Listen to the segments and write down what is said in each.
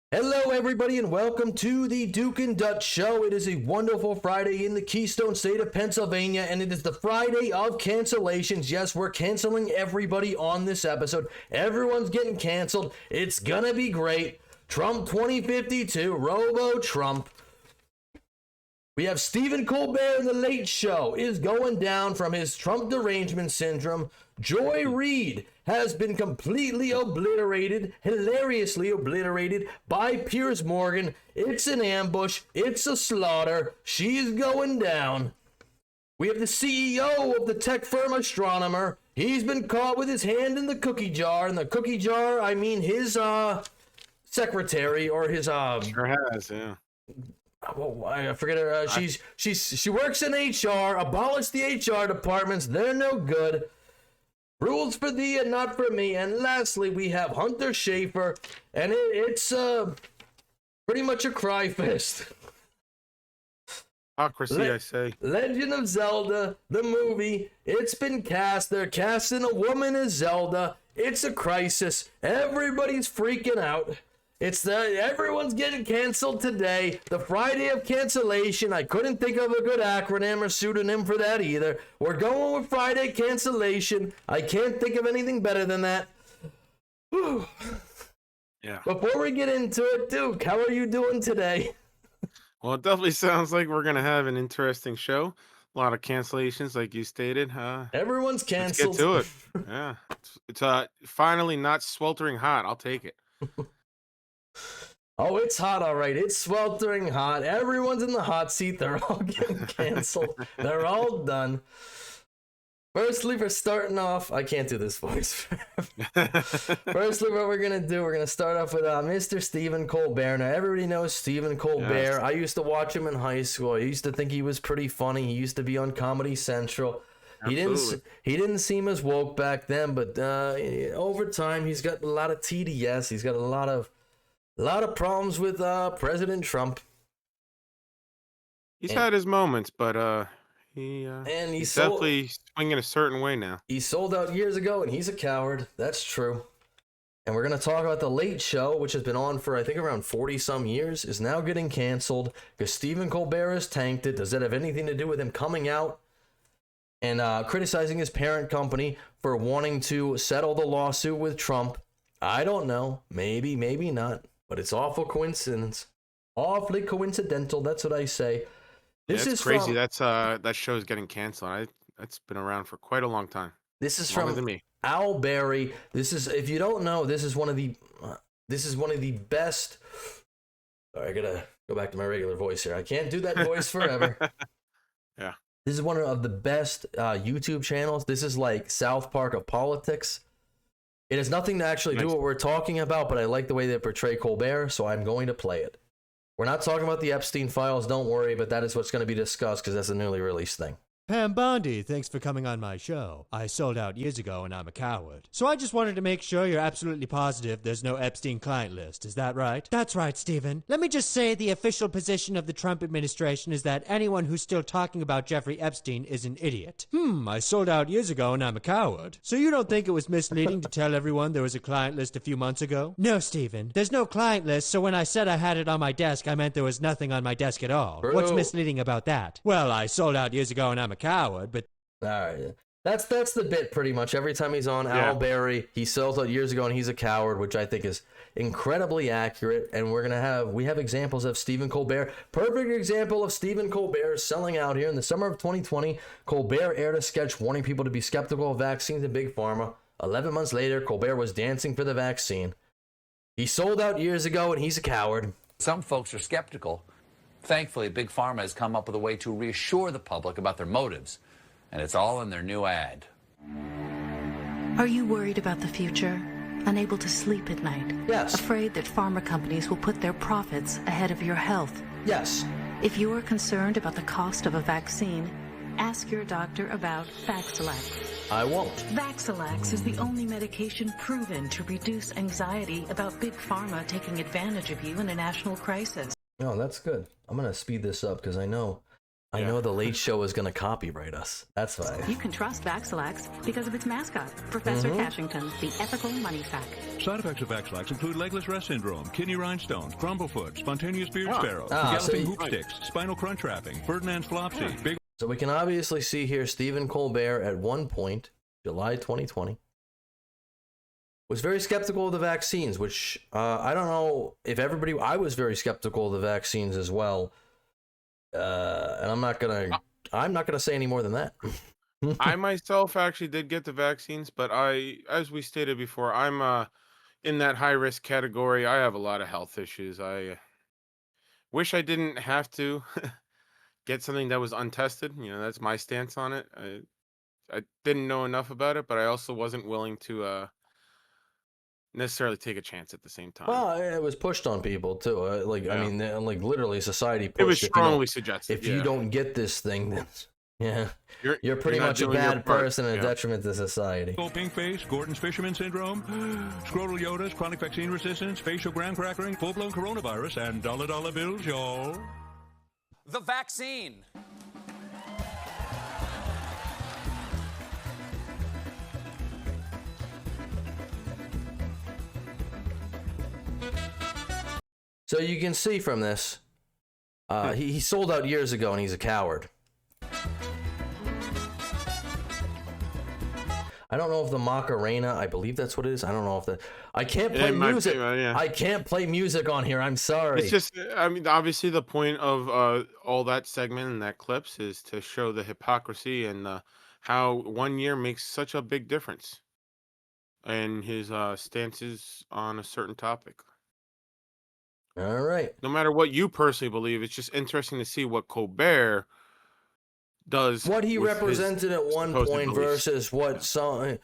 Hello, everybody, and welcome to the Duke and Dutch Show. It is a wonderful Friday in the Keystone State of Pennsylvania, and it is the Friday of cancellations. Yes, we're canceling everybody on this episode. Everyone's getting canceled. It's gonna be great. Trump 2052, Robo-Trump. We have Stephen Colbert in the Late Show is going down from his Trump derangement syndrome. Joy Reid has been completely obliterated, hilariously obliterated by Piers Morgan. It's an ambush. It's a slaughter. She's going down. We have the CEO of the tech firm Astronomer. He's been caught with his hand in the cookie jar. In the cookie jar, I mean his secretary or his Sure has, yeah. Oh, I forget her. She works in HR. Abolish the HR departments. They're no good. Rules for thee and not for me. And lastly, we have Hunter Schafer, and it's pretty much a cry fest. Hypocrisy, I say. Legend of Zelda, the movie. It's been cast. They're casting a woman as Zelda. It's a crisis. Everybody's freaking out. Everyone's getting canceled today. The Friday of cancellation. I couldn't think of a good acronym or pseudonym for that either. We're going with Friday cancellation. I can't think of anything better than that. Whew. Yeah. Before we get into it, Duke, how are you doing today? Well, it definitely sounds like we're gonna have an interesting show. A lot of cancellations, like you stated. Everyone's canceled. Let's get to it. Yeah. It's finally not sweltering hot. I'll take it. Oh, it's hot, all right. It's sweltering hot. Everyone's in the hot seat. They're all getting canceled. They're all done. Firstly, for starting off, I can't do this voice. Firstly, what we're going to do, we're going to start off with Mr. Stephen Colbert. Now, everybody knows Stephen Colbert. Yes. I used to watch him in high school. I used to think he was pretty funny. He used to be on Comedy Central. Absolutely. He didn't seem as woke back then, but over time, he's got a lot of TDS. He's got a lot of problems with President Trump. He's had his moments, but he's definitely swinging a certain way now. He sold out years ago, and he's a coward. That's true. And we're going to talk about The Late Show, which has been on for, I think, around 40-some years, is now getting canceled because Stephen Colbert has tanked it. Does that have anything to do with him coming out and criticizing his parent company for wanting to settle the lawsuit with Trump? I don't know. Maybe, maybe not. But it's awful coincidence. Awfully coincidental. That's what I say. This is crazy. That show is getting canceled. That's been around for quite a long time. This is from Al Berry. This is, if you don't know, this is one of the best. Sorry, I gotta go back to my regular voice here. I can't do that voice forever. Yeah. This is one of the best YouTube channels. This is like South Park of politics. It has nothing to actually do what we're talking about, but I like the way they portray Colbert, so I'm going to play it. We're not talking about the Epstein files, don't worry, but that is what's going to be discussed because that's a newly released thing. Pam Bondi, thanks for coming on my show. I sold out years ago and I'm a coward. So I just wanted to make sure you're absolutely positive there's no Epstein client list. Is that right? That's right, Stephen. Let me just say the official position of the Trump administration is that anyone who's still talking about Jeffrey Epstein is an idiot. I sold out years ago and I'm a coward. So you don't think it was misleading to tell everyone there was a client list a few months ago? No, Stephen. There's no client list, so when I said I had it on my desk, I meant there was nothing on my desk at all. Bro. What's misleading about that? Well, I sold out years ago and I'm a coward, but all right, that's the bit pretty much. Every time he's on Al Berry, he sells out years ago and he's a coward, which I think is incredibly accurate. And we have examples of Stephen Colbert, perfect example of Stephen Colbert selling out here in the summer of 2020. Colbert aired a sketch warning people to be skeptical of vaccines and big pharma. 11 months later, Colbert was dancing for the vaccine. He sold out years ago and he's a coward. Some folks are skeptical. Thankfully, Big Pharma has come up with a way to reassure the public about their motives. And it's all in their new ad. Are you worried about the future? Unable to sleep at night? Yes. Afraid that pharma companies will put their profits ahead of your health? Yes. If you are concerned about the cost of a vaccine, ask your doctor about Vaxilax. I won't. Vaxilax is the only medication proven to reduce anxiety about Big Pharma taking advantage of you in a national crisis. Oh, that's good. I'm going to speed this up because I know the Late Show is going to copyright us. That's why. You can trust Vaxilax because of its mascot, Professor Cashington, the ethical money sack. Side effects of X-Lax include legless rest syndrome, kidney rhinestones, crumblefoot, spontaneous beard sparrow, galloping hoop sticks, spinal crunch wrapping, Ferdinand's flopsy, big... So we can obviously see here Stephen Colbert at one point, July 2020, was very skeptical of the vaccines, which I don't know if everybody... I was very skeptical of the vaccines as well. And I'm not gonna say any more than that. I myself actually did get the vaccines, but as we stated before, I'm in that high risk category. I have a lot of health issues. I wish I didn't have to get something that was untested. That's my stance on it. I didn't know enough about it, but I also wasn't willing to necessarily take a chance at the same time. Well, it was pushed on people too. I mean, like literally, society pushed. It was strongly suggested. If you don't get this thing, then you're pretty much a bad person and a detriment to society. Pink face, Gordon's fisherman syndrome, scrotal yodas, chronic vaccine resistance, facial graham crackering, full-blown coronavirus, and dollar bills, y'all. The vaccine. So you can see from this, he sold out years ago, and he's a coward. I don't know if the Macarena, I believe that's what it is. I don't know if that. I can't play music. I can't play music on here. I'm sorry. It's just, I mean, obviously the point of all that segment and that clips is to show the hypocrisy and how 1 year makes such a big difference in his stances on a certain topic. All right. No matter what you personally believe, it's just interesting to see what Colbert does. What he with represented his at one supposed point beliefs. versus what some.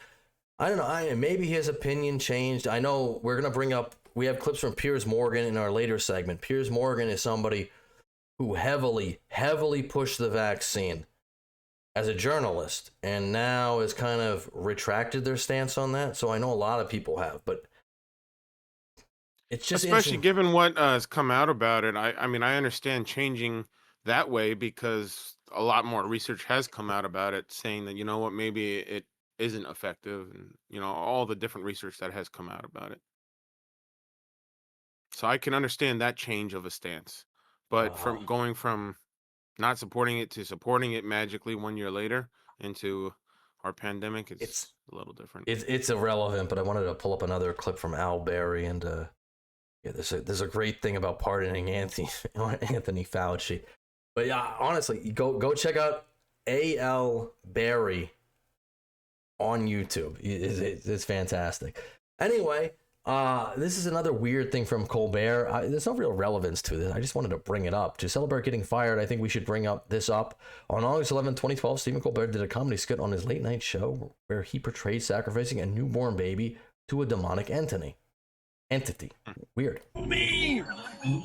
I don't know. Maybe his opinion changed. I know we're going to bring up. We have clips from Piers Morgan in our later segment. Piers Morgan is somebody who heavily pushed the vaccine as a journalist, and now has kind of retracted their stance on that. So I know a lot of people have, but it's just especially given what has come out about it. I mean, I understand changing that way because a lot more research has come out about it, saying that what, maybe it isn't effective, and all the different research that has come out about it. So I can understand that change of a stance, but from going from not supporting it to supporting it magically 1 year later into our pandemic, it's a little different. It's irrelevant, but I wanted to pull up another clip from Al Berry, and there's a great thing about pardoning Anthony Fauci. But yeah, honestly, go check out A.L. Berry on YouTube. It's fantastic. Anyway, this is another weird thing from Colbert. There's no real relevance to this. I just wanted to bring it up. To celebrate getting fired, I think we should bring this up. On August 11, 2012, Stephen Colbert did a comedy skit on his late-night show where he portrayed sacrificing a newborn baby to a demonic entity. Weird. Me!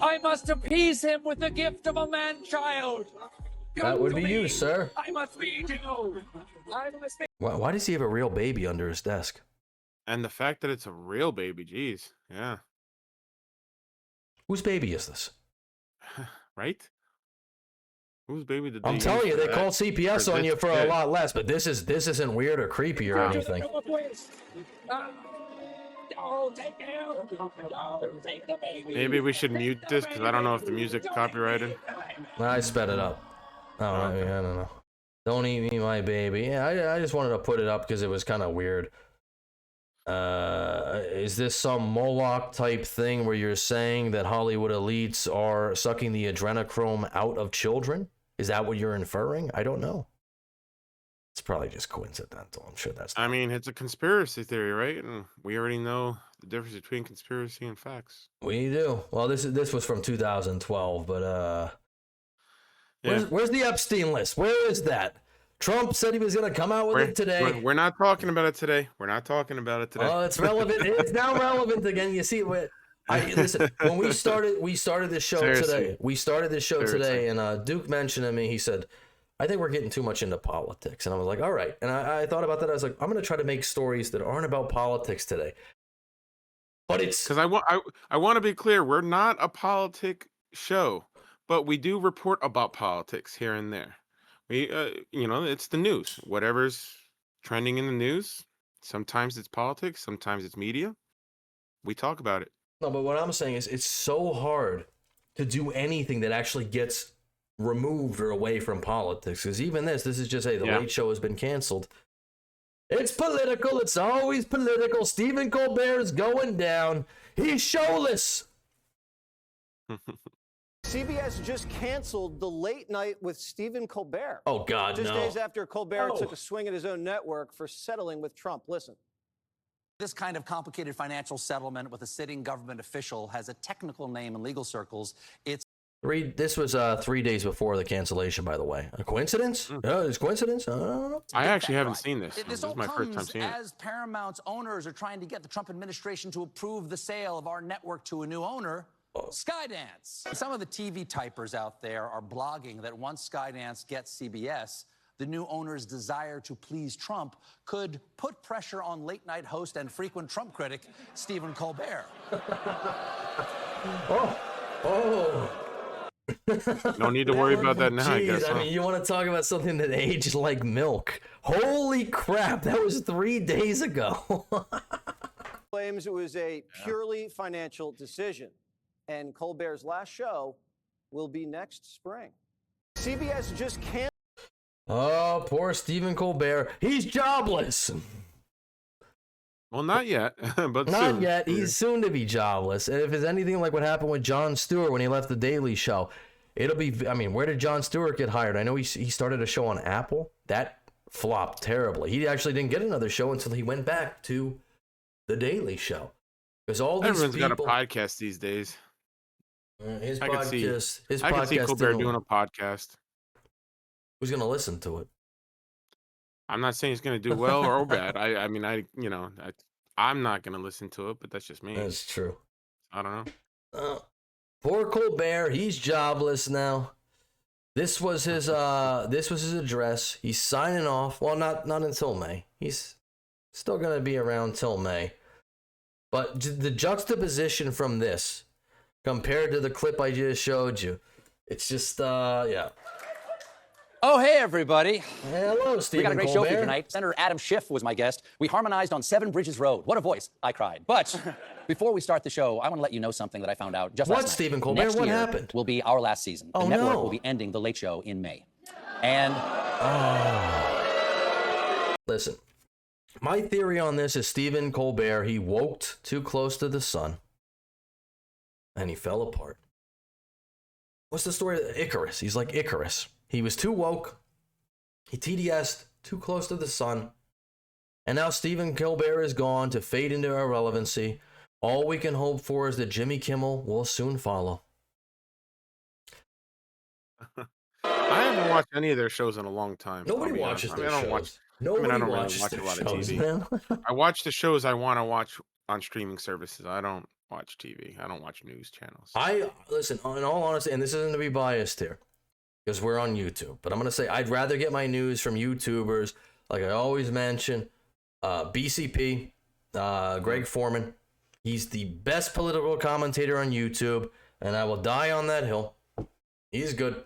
I must appease him with the gift of a man-child. That would be you, sir. I must be you. Why does he have a real baby under his desk? And the fact that it's a real baby, geez, yeah. Whose baby is this? Right? Whose baby did they I'm telling you, they that? called CPS on you for a lot less, but this isn't weird or creepy or anything. Maybe we should mute this because I don't know if the music's copyrighted. I sped it up. I don't know. Don't eat me, my baby. Yeah, I just wanted to put it up because it was kind of weird. Is this some Moloch type thing where you're saying that Hollywood elites are sucking the adrenochrome out of children? Is that what you're inferring? I don't know. It's probably just coincidental. I'm sure that's. I mean, it's a conspiracy theory, right? And we already know the difference between conspiracy and facts. We do. Well, this was from 2012, but where's the Epstein list? Where is that? Trump said he was going to come out with it today. We're not talking about it today. Oh, it's relevant. It's now relevant again. You see, listen. When we started this show today. We started this show today, and Duke mentioned to me. He said, "I think we're getting too much into politics," and I was like, "All right." And I thought about that. I was like, "I'm going to try to make stories that aren't about politics today." But it's because I want to be clear. We're not a politic show, but we do report about politics here and there. We, it's the news. Whatever's trending in the news. Sometimes it's politics. Sometimes it's media. we talk about it. No, but what I'm saying is it's so hard to do anything that actually gets removed or away from politics. Because even this is just, hey, the Late Show has been canceled. It's political. It's always political. Stephen Colbert is going down. He's showless. CBS just canceled The Late Night with Stephen Colbert. Oh, God, just no. days after Colbert took a swing at his own network for settling with Trump. Listen. This kind of complicated financial settlement with a sitting government official has a technical name in legal circles. This was 3 days before the cancellation, by the way. A coincidence? Is coincidence? I actually haven't seen this. This This all is my first time comes seeing it. as Paramount's owners are trying to get the Trump administration to approve the sale of our network to a new owner, Skydance. Some of the TV typers out there are blogging that once Skydance gets CBS, the new owner's desire to please Trump could put pressure on late-night host and frequent Trump critic Stephen Colbert. No need to worry about that now, I guess. I mean, you want to talk about something that aged like milk. Holy crap, that was 3 days ago. Claims it was a purely financial decision. And Colbert's last show will be next spring. CBS just can't. Oh, poor Stephen Colbert. He's jobless. Well, not yet, but not soon. yet. He's soon to be jobless. And if it's anything like what happened with Jon Stewart when he left The Daily Show, it'll be, I mean, where did Jon Stewart get hired? I know he started a show on Apple. That flopped terribly. He actually didn't get another show until he went back to The Daily Show. Because all these Everyone's people... got a podcast these days. His I podcast... can see Colbert doing a podcast. Who's going to listen to it? I'm not saying he's going to do well or bad. I'm not going to listen to it, but that's just me. That's true. I don't know. Poor Colbert, he's jobless now. This was his address. He's signing off. Well, not until May. He's still going to be around till May. But the juxtaposition from this compared to the clip I just showed you, it's just yeah. Oh, hey, everybody. Hello, Stephen We got a great Colbert. show for you tonight. Senator Adam Schiff was my guest. We harmonized on 7 Bridges Road. What a voice. I cried. But before we start the show, I want to let you know something that I found out just last night. What, Stephen Colbert? Next What year happened? Will be our last season. The network will be ending The Late Show in May. And... Listen, my theory on this is Stephen Colbert, he woke too close to the sun, and he fell apart. What's the story of Icarus? He's like Icarus. He was too woke. He TDS'd too close to the sun. And now Stephen Colbert is gone to fade into irrelevancy. All we can hope for is that Jimmy Kimmel will soon follow. I haven't watched any of their shows in a long time. Nobody watches their shows. I don't really watches watch a their lot of shows, TV. man. I watch the shows I want to watch on streaming services. I don't watch TV. I don't watch news channels. Listen, in all honesty, and this isn't to be biased here, because we're on YouTube, but I'm going to say I'd rather get my news from YouTubers, like I always mention, BCP, Greg Foreman. He's the best political commentator on YouTube, and I will die on that hill. He's good.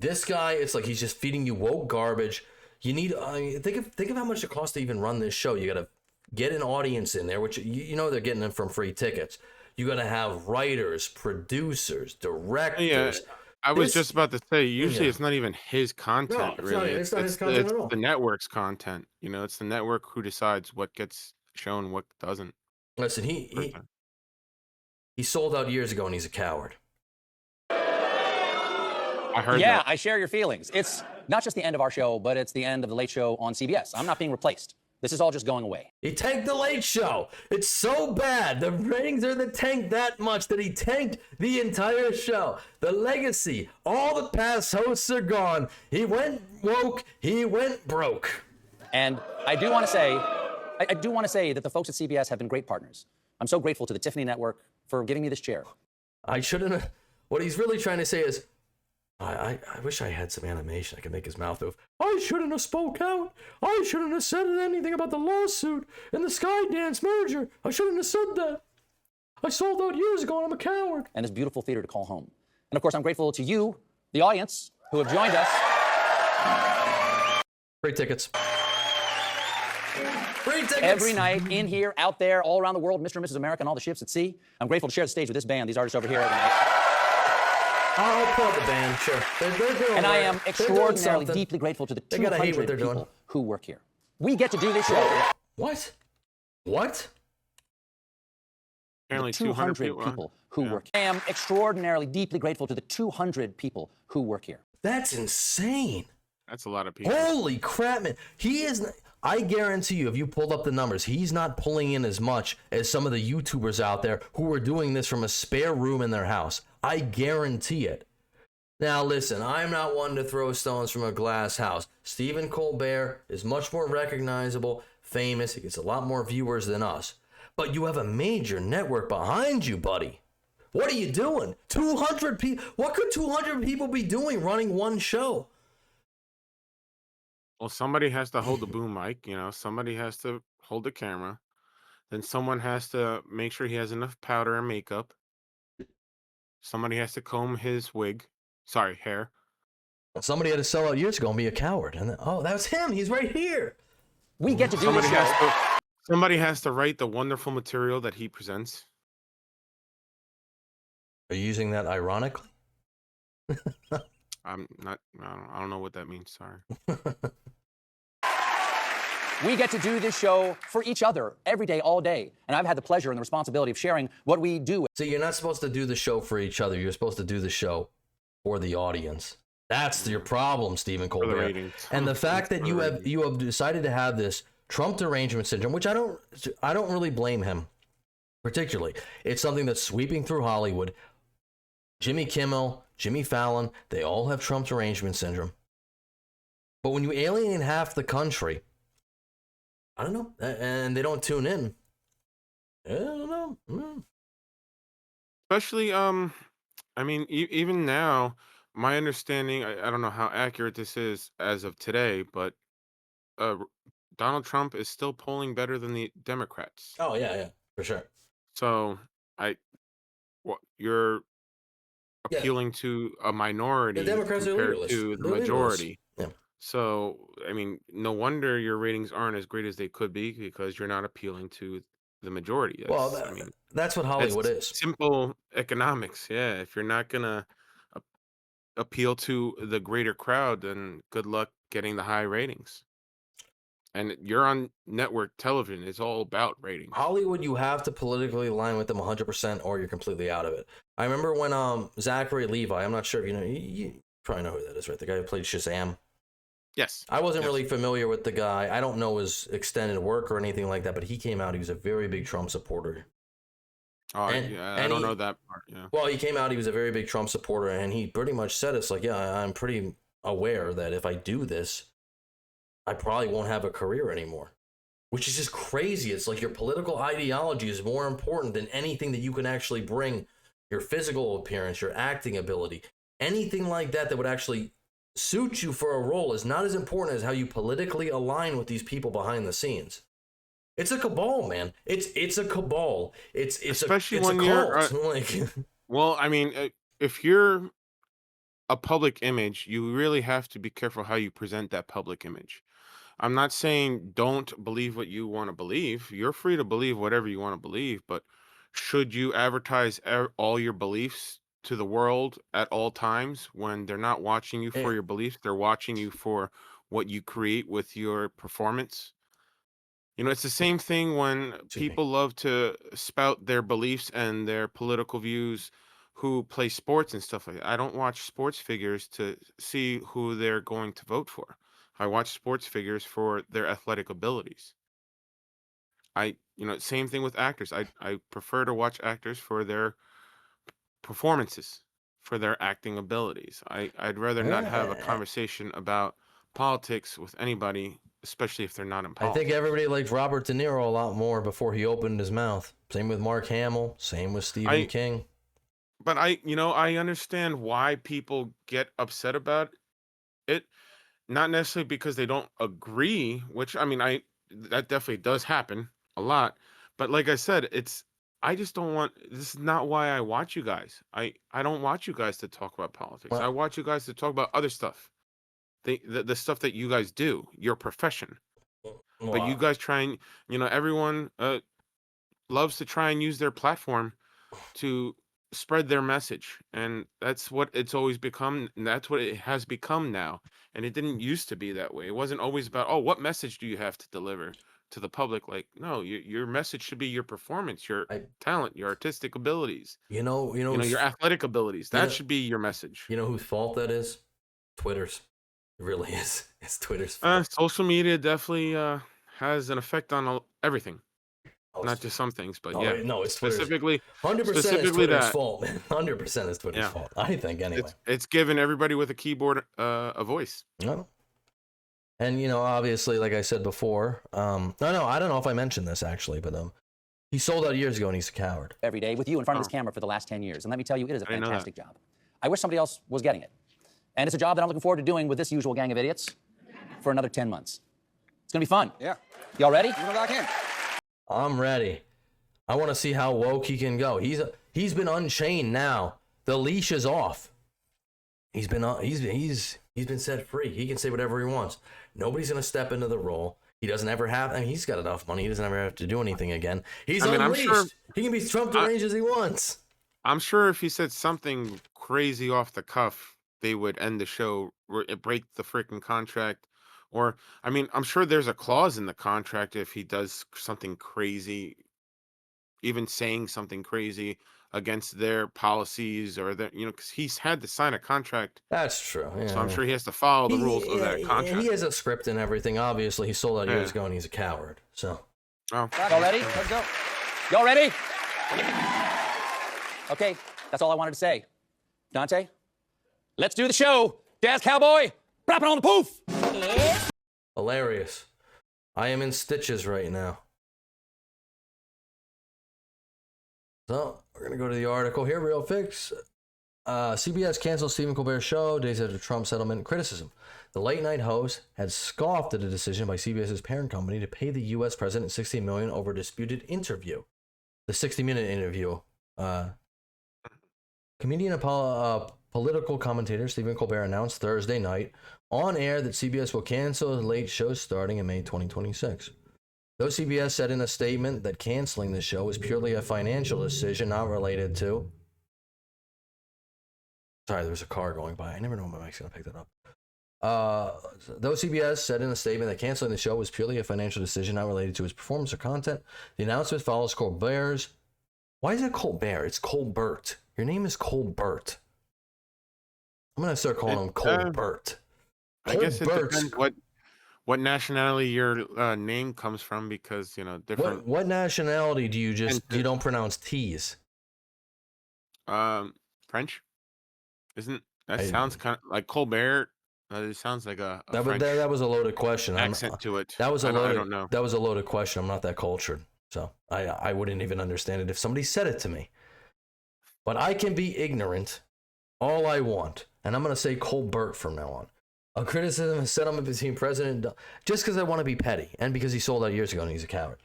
This guy, it's like he's just feeding you woke garbage. You need, think of how much it costs to even run this show. You got to get an audience in there, which you know they're getting them from free tickets. You got to have writers, producers, directors. Yeah. I was just about to say, usually it's not even his content, No, really. it's not his content at all. The network's content. You know, it's the network who decides what gets shown, what doesn't. Listen, he sold out years ago, and he's a coward. I heard yeah, that. I share your feelings. It's not just the end of our show, but it's the end of The Late Show on CBS. I'm not being replaced. This is all just going away. He tanked The Late Show. It's so bad. The ratings are the tank that much that he tanked the entire show. The legacy, all the past hosts are gone. He went woke. He went broke. And I do want to say, that the folks at CBS have been great partners. I'm so grateful to the Tiffany Network for giving me this chair. I shouldn't have. What he's really trying to say is, I wish I had some animation I could make his mouth move. I shouldn't have spoke out. I shouldn't have said anything about the lawsuit and the Skydance merger. I shouldn't have said that. I sold out years ago and I'm a coward. And this beautiful theater to call home. And of course, I'm grateful to you, the audience, who have joined us. Free tickets. Free tickets. Every night, in here, out there, all around the world, Mr. and Mrs. America and all the ships at sea. I'm grateful to share the stage with this band, these artists over here. I'll pull the band, sure. They're doing And I am work. extraordinarily deeply grateful to the They gotta hate what 200 they're doing. people who work here. We get to do this show. What? What? Apparently 200 200 people who work here. I am extraordinarily deeply grateful to the 200 people who work here. That's insane. That's a lot of people. Holy crap, man. He is... I guarantee you, if you pulled up the numbers, he's not pulling in as much as some of the YouTubers out there who are doing this from a spare room in their house. I guarantee it. Now, listen, I'm not one to throw stones from a glass house. Stephen Colbert is much more recognizable, famous. He gets a lot more viewers than us. But you have a major network behind you, buddy. What are you doing? 200 people. What could 200 people be doing running one show? Well, somebody has to hold the boom mic, you know, somebody has to hold the camera. Then someone has to make sure he has enough powder and makeup. Somebody has to comb his hair. Somebody had to sell out years ago and be a coward. And then, oh, that was him. He's right here. We get to do this show. Somebody has to write the wonderful material that he presents. Are you using that ironically? I'm not. I don't know what that means. Sorry. We get to do this show for each other every day, all day. And I've had the pleasure and the responsibility of sharing what we do. So you're not supposed to do the show for each other. You're supposed to do the show for the audience. That's your problem, Stephen Colbert. And the fact that you have decided to have this Trump derangement syndrome, which I don't really blame him particularly. It's something that's sweeping through Hollywood. Jimmy Kimmel, Jimmy Fallon, they all have Trump derangement syndrome. But when you alienate half the country, I don't know, and they don't tune in, I don't know. Especially, I mean, even now, my understanding, I don't know how accurate this is as of today, but Donald Trump is still polling better than the Democrats. Oh, yeah, for sure. So, you're appealing to a minority The Democrats compared are to the They're majority. Yeah. So, I mean, no wonder your ratings aren't as great as they could be because you're not appealing to the majority. That's what Hollywood is. Simple economics. Yeah. If you're not going to appeal to the greater crowd, then good luck getting the high ratings. And you're on network television. It's all about ratings. Hollywood, you have to politically align with them 100% or you're completely out of it. I remember when Zachary Levi, I'm not sure if you know, you probably know who that is, right? The guy who played Shazam. Yes. I wasn't really familiar with the guy. I don't know his extended work or anything like that, but he came out. He was a very big Trump supporter. Oh, yeah, I don't know that part. Yeah. Well, he came out. He was a very big Trump supporter, and he pretty much said it's like, yeah, I'm pretty aware that if I do this, I probably won't have a career anymore, which is just crazy. It's like your political ideology is more important than anything that you can actually bring, your physical appearance, your acting ability, anything like that that would actually suit you for a role is not as important as how you politically align with these people behind the scenes. It's a cabal, man. It's a cabal. It's especially it's when you're well, I mean, if you're a public image, you really have to be careful how you present that public image. I'm not saying don't believe what you want to believe. You're free to believe whatever you want to believe, but should you advertise all your beliefs to the world at all times when they're not watching you for your beliefs? They're watching you for what you create with your performance. You know, it's the same thing when people love to spout their beliefs and their political views who play sports and stuff like that. I don't watch sports figures to see who they're going to vote for. I watch sports figures for their athletic abilities. Same thing with actors. I prefer to watch actors for their performances, for their acting abilities. I'd rather not have a conversation about politics with anybody, especially if they're not in politics. I think everybody liked Robert De Niro a lot more before he opened his mouth. Same with Mark Hamill. Same with Stephen King. But I understand why people get upset about it. Not necessarily because they don't agree, which I mean, that definitely does happen a lot. But like I said, I just don't want. This is not why I watch you guys. I don't watch you guys to talk about politics. I watch you guys to talk about other stuff. The stuff that you guys do, your profession. But you guys try and, everyone loves to try and use their platform to spread their message, and that's what it's always become, and that's what it has become now. And it didn't used to be that way. It wasn't always about, oh, what message do you have to deliver to the public? Like, no, your message should be your performance, your talent, your artistic abilities, your athletic abilities. That should be your message. You know whose fault that is? Twitter's. It really is. It's Twitter's fault. Social media definitely has an effect on everything. Not just some things, but yeah. No, it's specifically 100% specifically is Twitter's that. fault, man. 100% is Twitter's fault. I think anyway. It's given everybody with a keyboard a voice. No. And obviously, like I said before, no, I don't know if I mentioned this actually, but he sold out years ago and he's a coward. Every day with you in front of this camera for the last 10 years. And let me tell you, it is a fantastic job. I wish somebody else was getting it. And it's a job that I'm looking forward to doing with this usual gang of idiots for another 10 months. It's going to be fun. Yeah. Y'all ready? We're back in. I'm ready. I want to see how woke he can go. He's been unchained now. The leash is off. He's been set free. He can say whatever he wants. Nobody's gonna step into the role. He doesn't ever have. I mean, he's got enough money. He doesn't ever have to do anything again. He's unleashed. I'm sure, he can be Trump deranged as he wants. I'm sure if he said something crazy off the cuff, they would end the show, break the freaking contract. Or, I mean, I'm sure there's a clause in the contract if he does something crazy, even saying something crazy against their policies or because he's had to sign a contract. That's true. Yeah, so I'm sure he has to follow the rules of that contract. He has a script and everything. Obviously, he sold out years ago and he's a coward. So. Oh. Y'all ready? Let's go. Y'all ready? Okay, that's all I wanted to say. Dante, let's do the show. Jazz Cowboy, rapping on the poof. Hilarious. I am in stitches right now. So, we're going to go to the article here, real fix. CBS canceled Stephen Colbert's show days after Trump settlement criticism. The late-night host had scoffed at a decision by CBS's parent company to pay the U.S. president $60 million over a disputed interview. The 60-minute interview. Comedian and political commentator Stephen Colbert announced Thursday night on air that CBS will cancel the late show starting in May 2026. Though CBS said in a statement that canceling the show is purely a financial decision not related to... Sorry, there was a car going by. I never know when my mic's going to pick that up. Though CBS said in a statement that canceling the show was purely a financial decision not related to its performance or content, the announcement follows Colbert's... Why is it Colbert? It's Colbert. Your name is Colbert. I'm going to start calling him Colbert. I guess it depends what nationality your name comes from, because different. What nationality do you don't pronounce T's? French. Isn't that sounds kind of like Colbert? It sounds like a French that was a loaded question. Accent to it. That was a loaded. I don't know. That was a loaded question. I'm not that cultured, so I wouldn't even understand it if somebody said it to me. But I can be ignorant all I want, and I'm going to say Colbert from now on. A criticism of settlement between President... Just because I want to be petty, and because he sold out years ago and he's a coward.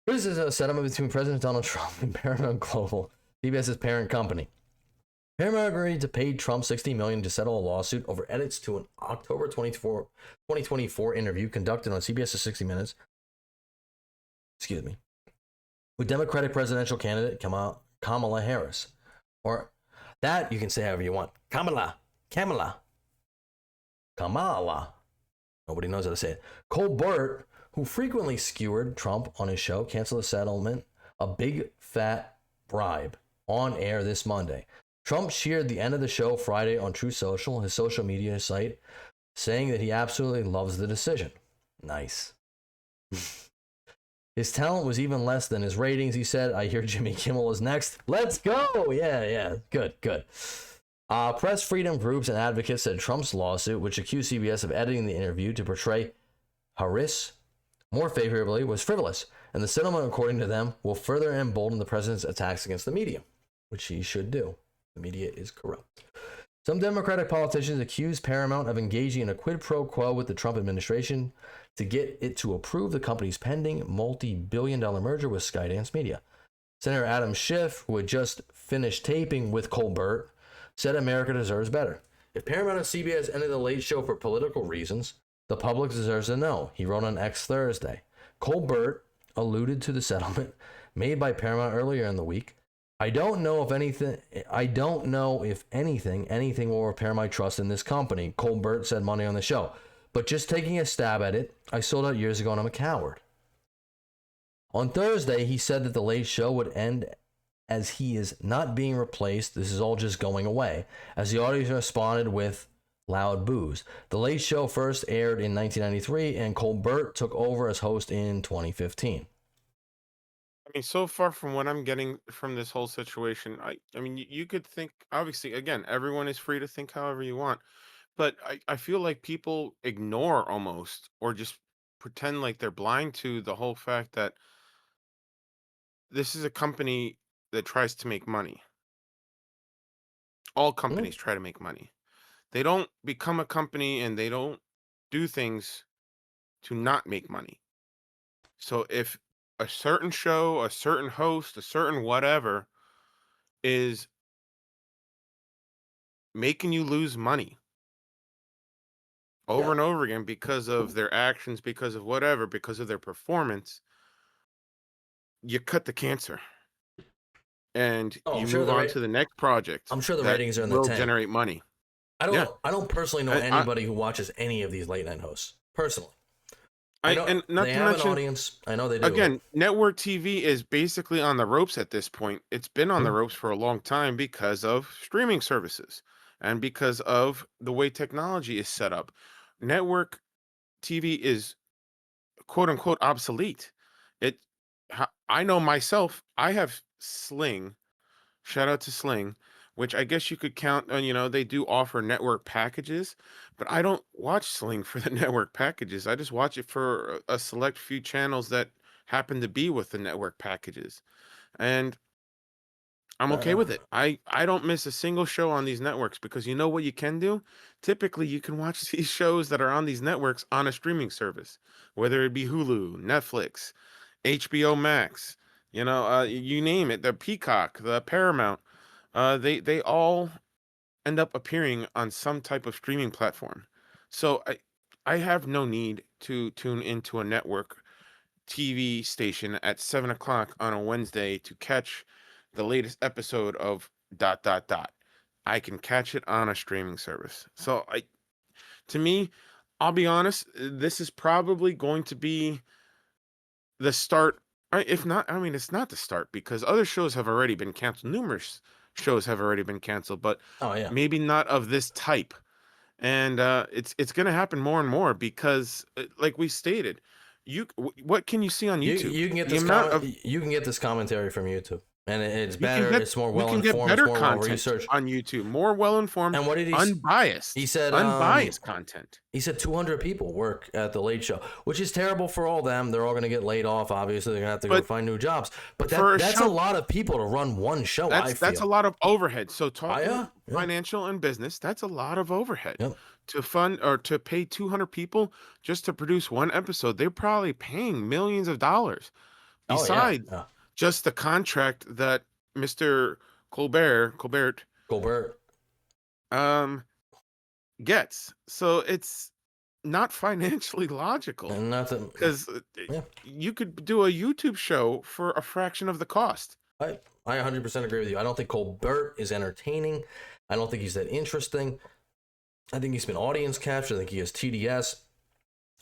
Criticism of settlement between President Donald Trump and Paramount Global, CBS's parent company. Paramount agreed to pay Trump $60 million to settle a lawsuit over edits to an October 2024 interview conducted on CBS's 60 Minutes. Excuse me. With Democratic presidential candidate Kamala Harris. Or that you can say however you want. Kamala. Nobody knows how to say it. Colbert, who frequently skewered Trump on his show, canceled the settlement, a big fat bribe, on air this Monday. Trump cheered the end of the show Friday on True Social, his social media site, saying that he absolutely loves the decision. Nice. His talent was even less than his ratings, he said. I hear Jimmy Kimmel is next. Let's go! Yeah. Good. Press freedom groups and advocates said Trump's lawsuit, which accused CBS of editing the interview to portray Harris more favorably, was frivolous, and the settlement, according to them, will further embolden the president's attacks against the media, which he should do. The media is corrupt. Some Democratic politicians accused Paramount of engaging in a quid pro quo with the Trump administration to get it to approve the company's pending multi-billion-dollar merger with Skydance Media. Senator Adam Schiff, who had just finished taping with Colbert, said America deserves better. If Paramount and CBS ended the late show for political reasons, The public deserves to know, he wrote on X Thursday. Colbert alluded to the settlement made by Paramount earlier in the week. I don't know if anything will repair my trust in this company, Colbert said Monday on the show. But just taking a stab at it, I sold out years ago and I'm a coward. On Thursday, he said that the Late Show would end as he is not being replaced. This is all just going away, as the audience responded with loud boos. The Late Show first aired in 1993, and Colbert took over as host in 2015. I mean, so far from what I'm getting from this whole situation, I mean, you could think, obviously, again, everyone is free to think however you want, but I feel like people ignore almost, or just pretend like they're blind to the whole fact that this is a company that tries to make money. All companies try to make money. They don't become a company and they don't do things to not make money. So if a certain show, a certain host, a certain whatever is making you lose money over and over again because of their actions, because of whatever, because of their performance, you cut the cancer and you move on to the next project. I'm sure the ratings are in the will tank. Generate money. I don't personally know anybody who watches any of these late night hosts. Personally. I know and not they to have mention, an audience. I know they do. Again, network TV is basically on the ropes at this point. It's been on the ropes for a long time because of streaming services and because of the way technology is set up. Network TV is quote unquote obsolete. I know myself, I have Sling. Shout out to Sling, which I guess you could count on, they do offer network packages, but I don't watch Sling for the network packages. I just watch it for a select few channels that happen to be with the network packages. And I'm okay with it. I don't miss a single show on these networks because you know what you can do? Typically, you can watch these shows that are on these networks on a streaming service, whether it be Hulu, Netflix, HBO Max, you name it, the Peacock, the Paramount. They all end up appearing on some type of streaming platform. So I have no need to tune into a network TV station at 7 o'clock on a Wednesday to catch the latest episode of ... I can catch it on a streaming service. So to me, I'll be honest, this is probably going to be the start. If not, I mean, it's not the start because other shows have already been canceled. Numerous shows have already been canceled, but maybe not of this type. And it's going to happen more and more because, like we stated, what can you see on YouTube? You can get this you can get this commentary from YouTube, and it's better. It's more well informed. You can get better more content researched on YouTube, more well informed, and what did he unbiased. He said unbiased content. He said 200 people work at the Late Show, which is terrible for all them. They're all going to get laid off. Obviously, they're going to have to go find new jobs. But that's a lot of people to run one show. That's a lot of overhead. So talking financial and business, that's a lot of overhead. To fund or to pay 200 people just to produce one episode, they're probably paying millions of dollars. Besides just the contract that Mr. Colbert gets. So it's not financially logical. And nothing because you could do a YouTube show for a fraction of the cost. I 100% agree with you. I don't think Colbert is entertaining. I don't think he's that interesting. I think he's been audience captured. I think he has TDS.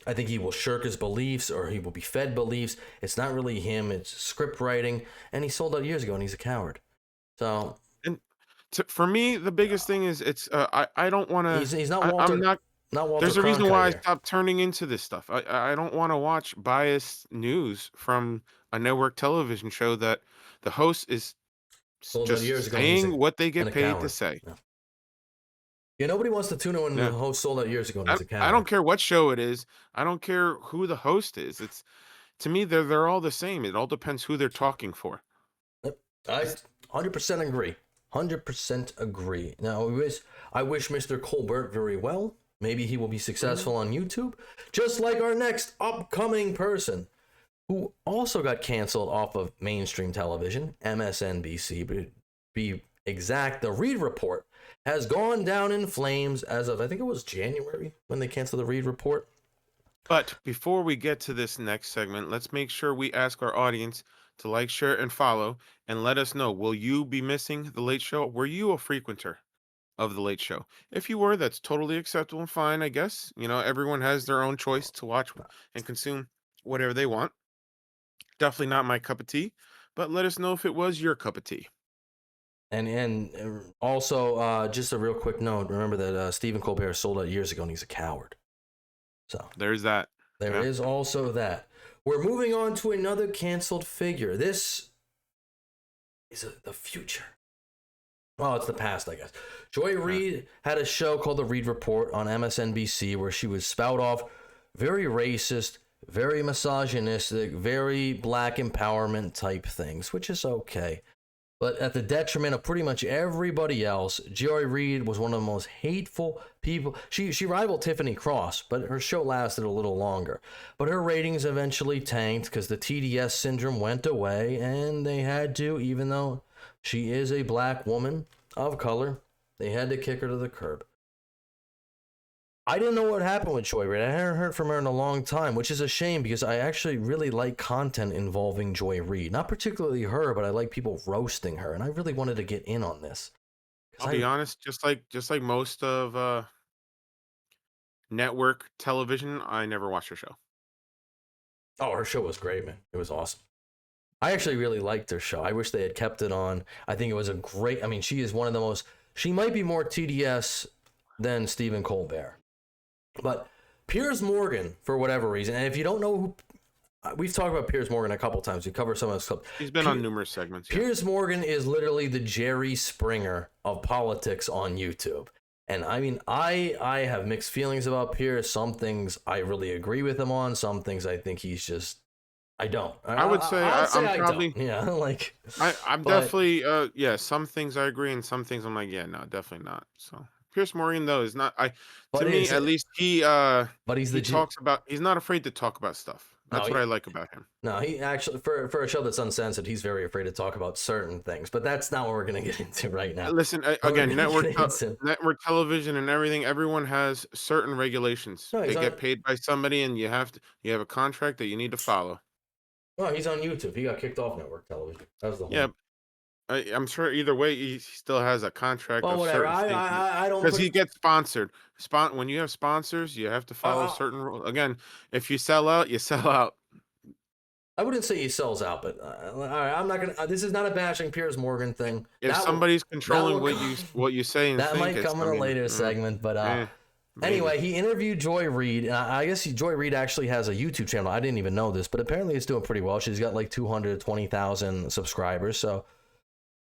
I think he will shirk his beliefs or he will be fed beliefs. It's not really him. It's script writing. And he sold out years ago and he's a coward. So, and for me, the biggest thing is I don't want to. He's not Walter. I'm not Walter. There's a reason why I stopped turning into this stuff. I don't want to watch biased news from a network television show that the host is just saying what they get paid to say. Yeah, nobody wants to tune in when the host sold out years ago. And I don't care what show it is. I don't care who the host is. It's to me they're all the same. It all depends who they're talking for. I 100% agree. 100% agree. Now I wish Mr. Colbert very well. Maybe he will be successful on YouTube, just like our next upcoming person, who also got canceled off of mainstream television, MSNBC. But to be exact, the Reid Report has gone down in flames as of, I think it was January when they canceled the Reid Report. But before we get to this next segment, let's make sure we ask our audience to like, share, and follow, and let us know, will you be missing The Late Show? Were you a frequenter of The Late Show? If you were, that's totally acceptable and fine, I guess. You know, everyone has their own choice to watch and consume whatever they want. Definitely not my cup of tea, but let us know if it was your cup of tea. And also, just a real quick note, remember that Stephen Colbert sold out years ago, and he's a coward. So there's that. There is also that. We're moving on to another canceled figure. This is the future. Well, it's the past, I guess. Joy Reid had a show called The Reid Report on MSNBC where she would spout off very racist, very misogynistic, very black empowerment type things, which is okay. But at the detriment of pretty much everybody else, Joy Reid was one of the most hateful people. She rivaled Tiffany Cross, but her show lasted a little longer. But her ratings eventually tanked because the TDS syndrome went away, and they had to, even though she is a black woman of color, they had to kick her to the curb. I didn't know what happened with Joy Reid. I hadn't heard from her in a long time, which is a shame because I actually really like content involving Joy Reid. Not particularly her, but I like people roasting her, and I really wanted to get in on this. I'll be honest, just like most of network television, I never watched her show. Oh, her show was great, man. It was awesome. I actually really liked her show. I wish they had kept it on. I think it was a great... I mean, she is one of the most... She might be more TDS than Stephen Colbert. But Piers Morgan, for whatever reason, and if you don't know who... We've talked about Piers Morgan a couple times. We covered some of his stuff. He's been on numerous segments. Piers Morgan is literally the Jerry Springer of politics on YouTube. And I mean, I have mixed feelings about Piers. Some things I really agree with him on. Some things I think he's just... I don't. I would say I'm probably... Don't. Yeah, like... I'm definitely... yeah, some things I agree, and some things I'm like, yeah, no, definitely not. So... Piers Morgan, though, is not... To me, at least he... but he's he talks about... He's not afraid to talk about stuff. That's what I like about him. No, he actually, for a show that's uncensored, he's very afraid to talk about certain things. But that's not what we're going to get into right now. Listen, again, network television and everything, everyone has certain regulations. They get paid by somebody, and you have a contract that you need to follow. Well, he's on YouTube. He got kicked off network television. That was the whole... Yeah. I'm sure either way he still has a contract of whatever. certain I don't, because he gets sponsored. When you have sponsors, you have to follow certain rules. Again, if you sell out, you sell out. I wouldn't say he sells out, but all right, I'm not gonna. This is not a bashing Piers Morgan thing. If somebody's controlling what you say and that think, might come in a later segment. But anyway, he interviewed Joy Reid. I guess Joy Reid actually has a YouTube channel. I didn't even know this, but apparently it's doing pretty well. She's got like 220,000 subscribers. So.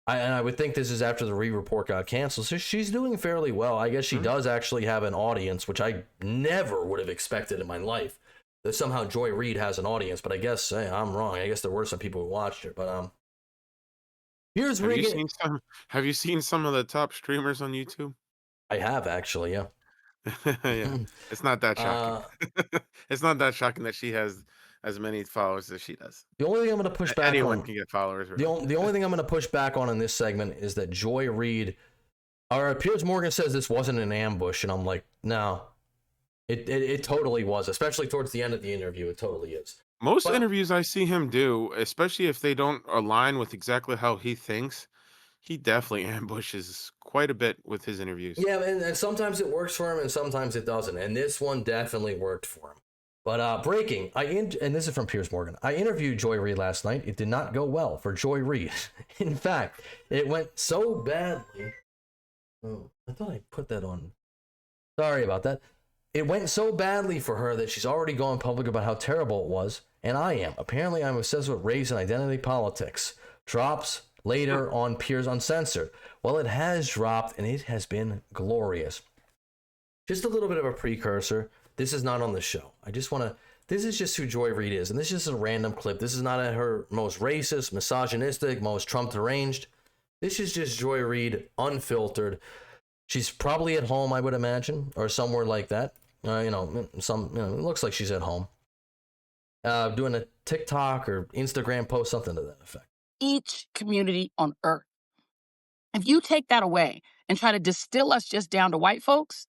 I would think this is after the Reid Report got canceled, so she's doing fairly well. I guess she does actually have an audience, which I never would have expected in my life. That somehow Joy Reid has an audience, but I guess I'm wrong. I guess there were some people who watched her, but here's Regan. Have you seen some of the top streamers on YouTube? I have actually, yeah. Yeah, it's not that shocking. It's not that shocking that she has as many followers as she does. The only thing I'm going to push back anyone on, can get followers. The only thing I'm going to push back on in this segment is that Joy Reid, or Piers Morgan says this wasn't an ambush, and I'm like, no, it totally was, especially towards the end of the interview. It totally is. Most interviews I see him do, especially if they don't align with exactly how he thinks, he definitely ambushes quite a bit with his interviews. Yeah, and sometimes it works for him, and sometimes it doesn't. And this one definitely worked for him. But breaking, and this is from Piers Morgan. I interviewed Joy Reid last night. It did not go well for Joy Reid. In fact, it went so badly. Oh, I thought I put that on. Sorry about that. It went so badly for her that she's already gone public about how terrible it was, and I am. Apparently, I'm obsessed with race and identity politics. Drops later on Piers Uncensored. Well, it has dropped, and it has been glorious. Just a little bit of a precursor. This is not on the show. I just want to... This is just who Joy Reid is, and this is just a random clip. This is not her most racist, misogynistic, most Trump-deranged. This is just Joy Reid, unfiltered. She's probably at home, I would imagine, or somewhere like that. It looks like she's at home. Doing a TikTok or Instagram post, something to that effect. Each community on Earth. If you take that away and try to distill us just down to white folks,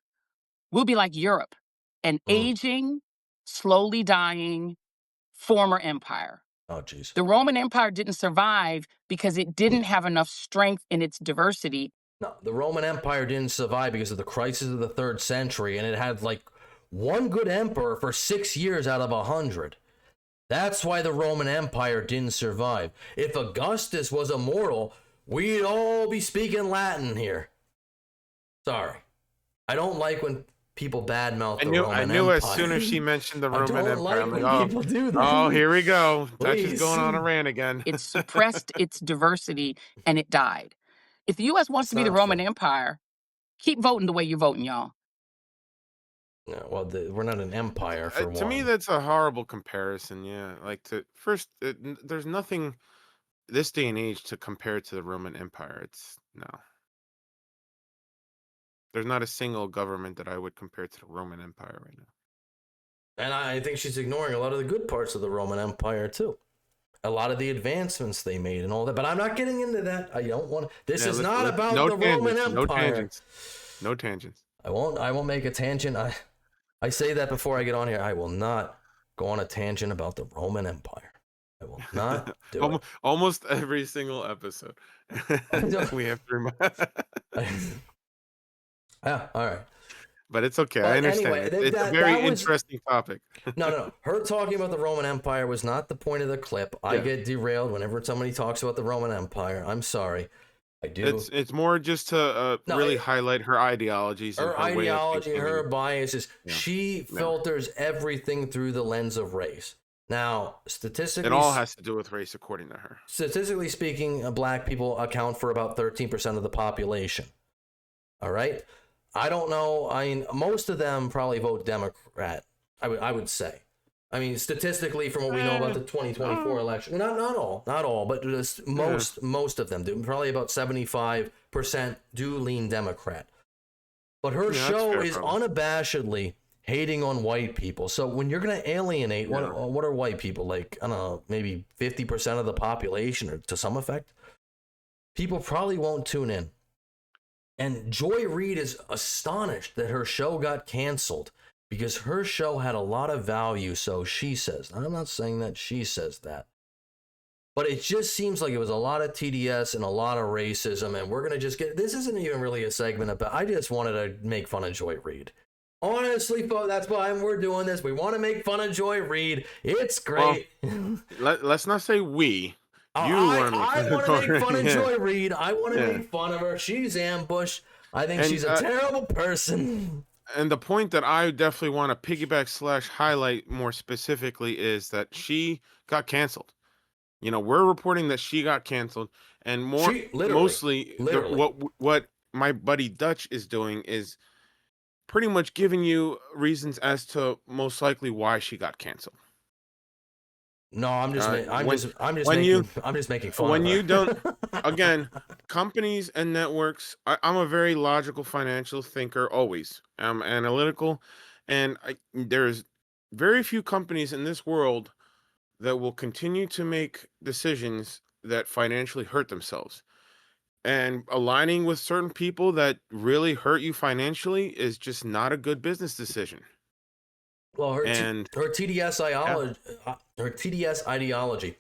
we'll be like Europe. An aging, slowly dying former empire. Oh, geez. The Roman Empire didn't survive because it didn't have enough strength in its diversity. No, the Roman Empire didn't survive because of the crisis of the 3rd century, and it had like one good emperor for 6 years out of 100. That's why the Roman Empire didn't survive. If Augustus was immortal, we'd all be speaking Latin here. Sorry. I don't like when people badmouth the Roman Empire. I knew as soon as she mentioned the Roman Empire. Like when people do that. Oh, here we go. Dutch is going on a rant again. It suppressed its diversity and it died. If the U.S. wants to be the Roman Empire, keep voting the way you're voting, y'all. No, well, we're not an empire for one. To me, that's a horrible comparison. Yeah, like there's nothing this day and age to compare to the Roman Empire. No. There's not a single government that I would compare to the Roman Empire right now. And I think she's ignoring a lot of the good parts of the Roman Empire too. A lot of the advancements they made and all that. But I'm not getting into that. I don't want. This is not about the Roman Empire. No tangents. I won't make a tangent. I say that before I get on here. I will not go on a tangent about the Roman Empire. I will not do it. Almost every single episode. We have to remind. Yeah, all right. But it's okay. I understand. Anyway, it's a very interesting topic. No. Her talking about the Roman Empire was not the point of the clip. I get derailed whenever somebody talks about the Roman Empire. I'm sorry. I do. It's more just to really highlight her ideologies. Her ideology, her biases. Yeah. She filters everything through the lens of race. Now, statistically... It all has to do with race, according to her. Statistically speaking, black people account for about 13% of the population. All right? I don't know. I mean, most of them probably vote Democrat, I would say. I mean, statistically, from what we know about the 2024 election, not all, but just most of them do. Probably about 75% do lean Democrat. But her show is unabashedly hating on white people. So when you're going to alienate, what are white people like? I don't know, maybe 50% of the population, or to some effect. People probably won't tune in. And Joy Reid is astonished that her show got canceled because her show had a lot of value, so she says. I'm not saying that she says that. But it just seems like it was a lot of TDS and a lot of racism, and we're going to just get... This isn't even really a segment about... I just wanted to make fun of Joy Reid. Honestly, folks, that's why we're doing this. We want to make fun of Joy Reid. It's great. Well, let's not say we... I want to make fun of Joy Reid. I want to make fun of her. She's ambushed. I think she's a terrible person. And the point that I definitely want to piggyback / highlight more specifically is that she got canceled. You know, we're reporting that she got canceled, and mostly what my buddy Dutch is doing is pretty much giving you reasons as to most likely why she got canceled. No, I'm just making fun. When of you her. don't, again, companies and networks. I'm a very logical financial thinker. Always, I'm analytical, and there's very few companies in this world that will continue to make decisions that financially hurt themselves. And aligning with certain people that really hurt you financially is just not a good business decision. Well, her TDS ideology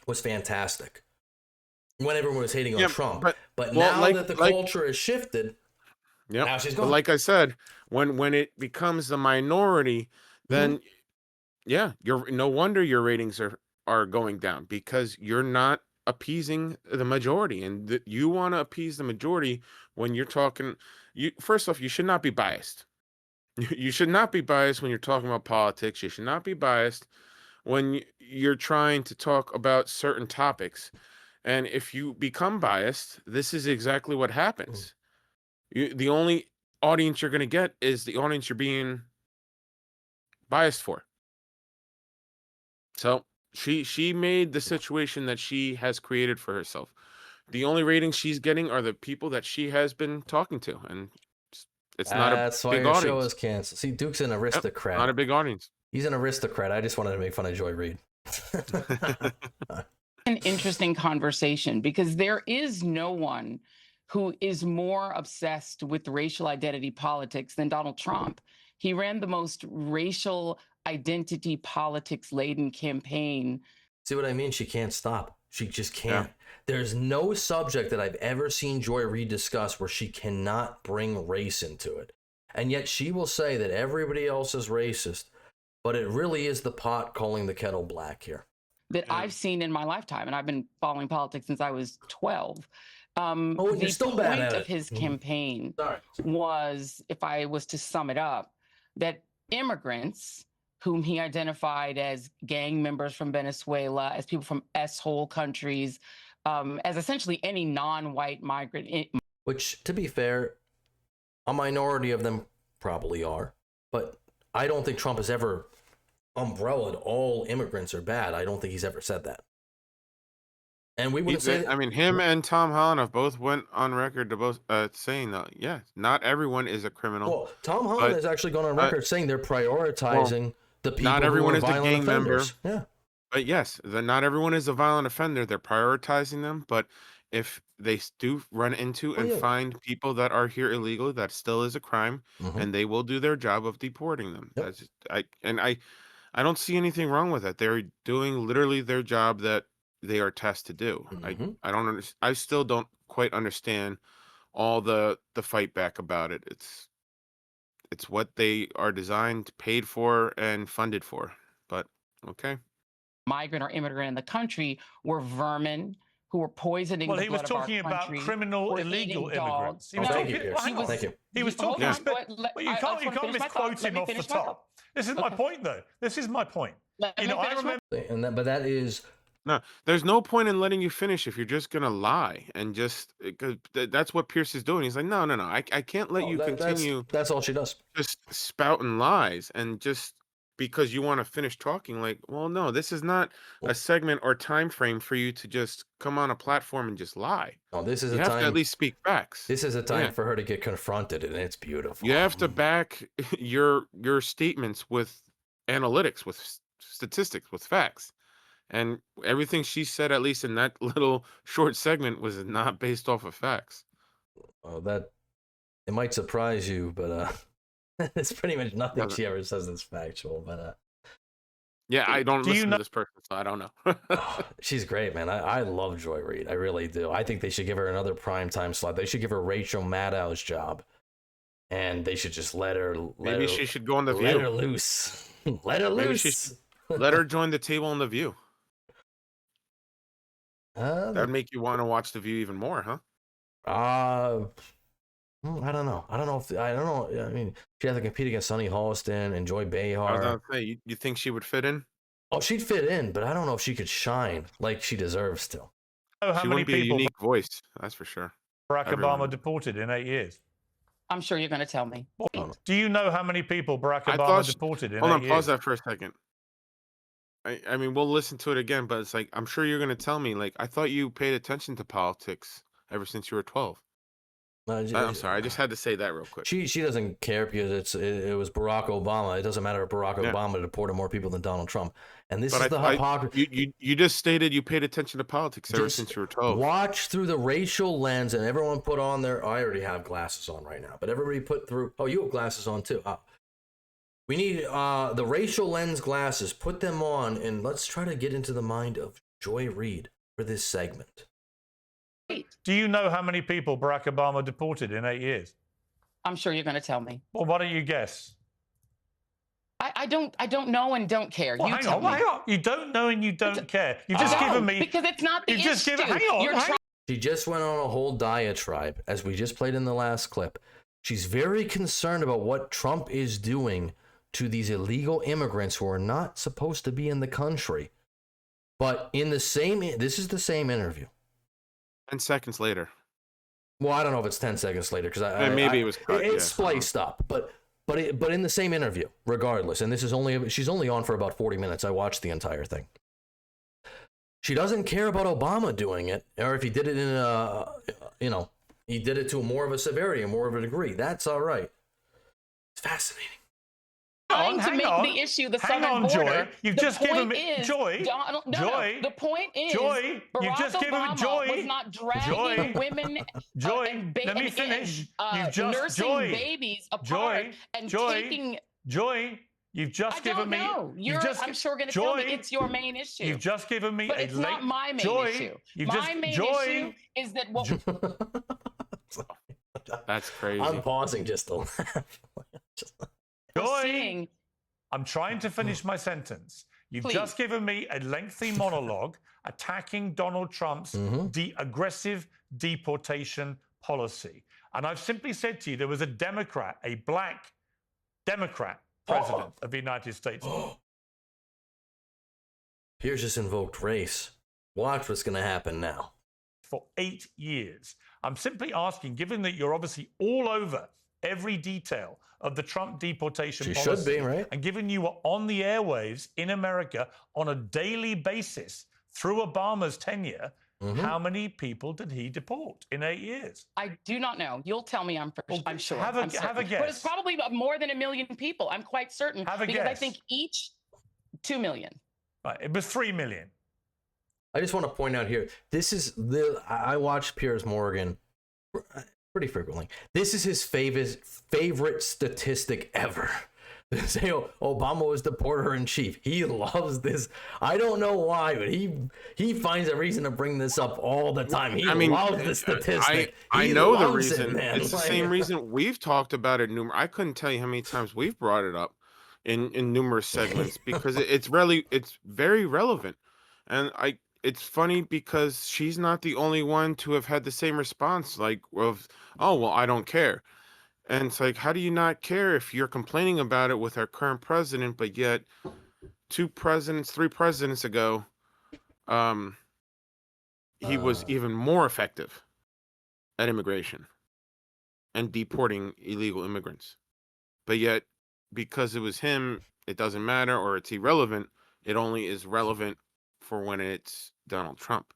was fantastic when everyone was hating on Trump. But now that the culture has shifted, now she's gone. But like I said, when it becomes the minority, then you're no wonder your ratings are going down, because you're not appeasing the majority, and you want to appease the majority when you're talking. First off, you should not be biased. You should not be biased when you're talking about politics. You should not be biased when you're trying to talk about certain topics. And if you become biased, this is exactly what happens. The only audience you're going to get is the audience you're being biased for. So she made the situation that she has created for herself. The only ratings she's getting are the people that she has been talking to, and it's not a big audience. That's why your show is canceled. See, Duke's an aristocrat. Not a big audience. He's an aristocrat. I just wanted to make fun of Joy Reid. An interesting conversation, because there is no one who is more obsessed with racial identity politics than Donald Trump. He ran the most racial identity politics laden campaign. See what I mean? She can't stop. She just can't. Yeah. There's no subject that I've ever seen Joy Reid discuss where she cannot bring race into it. And yet she will say that everybody else is racist, but it really is the pot calling the kettle black here. That I've seen in my lifetime, and I've been following politics since I was 12. You're still bad at it. The point of his campaign was, if I was to sum it up, that immigrants whom he identified as gang members from Venezuela, as people from S-hole countries, as essentially any non-white migrant. Which, to be fair, a minority of them probably are. But I don't think Trump has ever umbrellaed all immigrants are bad. I don't think he's ever said that. And we wouldn't say that. I mean, him and Tom Holland have both went on record to both saying that, yeah, not everyone is a criminal. Well, Tom Holland has actually gone on record saying they're prioritizing the people not everyone who are is a gang offenders. Member. Yeah. But yes, not everyone is a violent offender. They're prioritizing them. But if they do run into and find people that are here illegally, that still is a crime, and they will do their job of deporting them. Yep. I don't see anything wrong with that. They're doing literally their job that they are tasked to do. I still don't quite understand all the fight back about it. It's what they are designed, paid for, and funded for. But okay. Migrant or immigrant in the country were vermin who were poisoning the blood of our country. Well, he was talking about criminal, illegal immigrants. Thank you. He was talking about... You can't misquote him off the top. This is my point, though. This is my point. I remember... But that is... No, there's no point in letting you finish if you're just gonna lie and just because that's what Pierce is doing. He's like, no, I can't let you continue. That's all she does. Just spouting lies and just because you want to finish talking. Like, well, no, this is not a segment or time frame for you to just come on a platform and just lie. Oh, this is you have to at least speak facts. This is a time for her to get confronted, and it's beautiful. You have to back your statements with analytics, with statistics, with facts. And everything she said, at least in that little short segment, was not based off of facts. Well, it might surprise you, but it's pretty much nothing she ever says that's factual. But yeah, I don't listen to this person, so I don't know. She's great, man. I love Joy Reid. I really do. I think they should give her another primetime slot. They should give her Rachel Maddow's job, and they should just let her. Maybe she should go on The View. Let her loose. Let her loose. Let her join the table on The View. That'd make you want to watch The View even more, huh? I don't know. I don't know. I mean, she has to compete against Sonny Holliston and Joy Behar. I was gonna say, you think she would fit in? Oh, she'd fit in, but I don't know if she could shine like she deserves to. She wouldn't be a unique voice, that's for sure. Barack Obama deported in 8 years. I'm sure you're going to tell me. Do you know how many people Barack Obama deported in 8 years? Hold on, pause that for a second. I mean, we'll listen to it again, but it's like, I'm sure you're going to tell me, like, I thought you paid attention to politics ever since you were 12. I'm sorry, I just had to say that real quick. She doesn't care because it was Barack Obama. It doesn't matter if Barack Obama deported more people than Donald Trump. And this is the hypocrisy. You just stated you paid attention to politics ever since you were 12. Watch through the racial lens, and everyone put on their... I already have glasses on right now, but everybody put through... Oh, you have glasses on too. We need the racial lens glasses. Put them on, and let's try to get into the mind of Joy Reid for this segment. Do you know how many people Barack Obama deported in 8 years? I'm sure you're going to tell me. Well, why don't you guess? I don't know and don't care. Well, hang on. You don't know and you don't care. You've just given me... Because it's not the issue. Hang on. She just went on a whole diatribe, as we just played in the last clip. She's very concerned about what Trump is doing to these illegal immigrants who are not supposed to be in the country. But in the same... This is the same interview. 10 seconds later. Well, I don't know if it's 10 seconds later because maybe it was cut, it's spliced up, but in the same interview, regardless. And this is she's only on for about 40 minutes. I watched the entire thing. She doesn't care about Obama doing it, or if he did it in he did it to more of a severity and more of a degree. That's all right. It's fascinating. Trying to make the issue the southern border. Joy. You've just given me Joy. Joy. The point is, Joy. You've just given me Joy. Was not dragging women. Joy. Let me finish. You've just nursing babies apart and taking. Joy. You've just given me. I'm sure going to tell me it's your main issue. You've just given me but it's not my main issue. My main issue is that That's crazy. I'm pausing just to laugh. Joy, I'm trying to finish my sentence. You've just given me a lengthy monologue attacking Donald Trump's aggressive deportation policy. And I've simply said to you, there was a Democrat, a black Democrat president of the United States. Piers just invoked race. Watch what's going to happen now. For 8 years. I'm simply asking, given that you're obviously all over every detail of the Trump deportation policy. She should be, right? And given you were on the airwaves in America on a daily basis through Obama's tenure, how many people did he deport in 8 years? I do not know. You'll tell me, I'm sure. Have a guess. But it's probably more than 1 million people. I'm quite certain. Have a because guess. I think each 2 million. Right, it was 3 million. I just want to point out here, I watch Piers Morgan pretty frequently. This is his favorite statistic ever. Say, Obama was the deporter-in-chief. He loves this. I don't know why, but he finds a reason to bring this up all the time. He loves the statistic. I know the reason. It's the same reason we've talked about it. I couldn't tell you how many times we've brought it up in numerous segments because it's very relevant. And it's funny because she's not the only one to have had the same response, like of, oh, well, I don't care. And it's like, how do you not care if you're complaining about it with our current president, but yet 3 presidents ago, he was even more effective at immigration and deporting illegal immigrants. But yet, because it was him, it doesn't matter, or it's irrelevant. It only is relevant for when it's Donald Trump.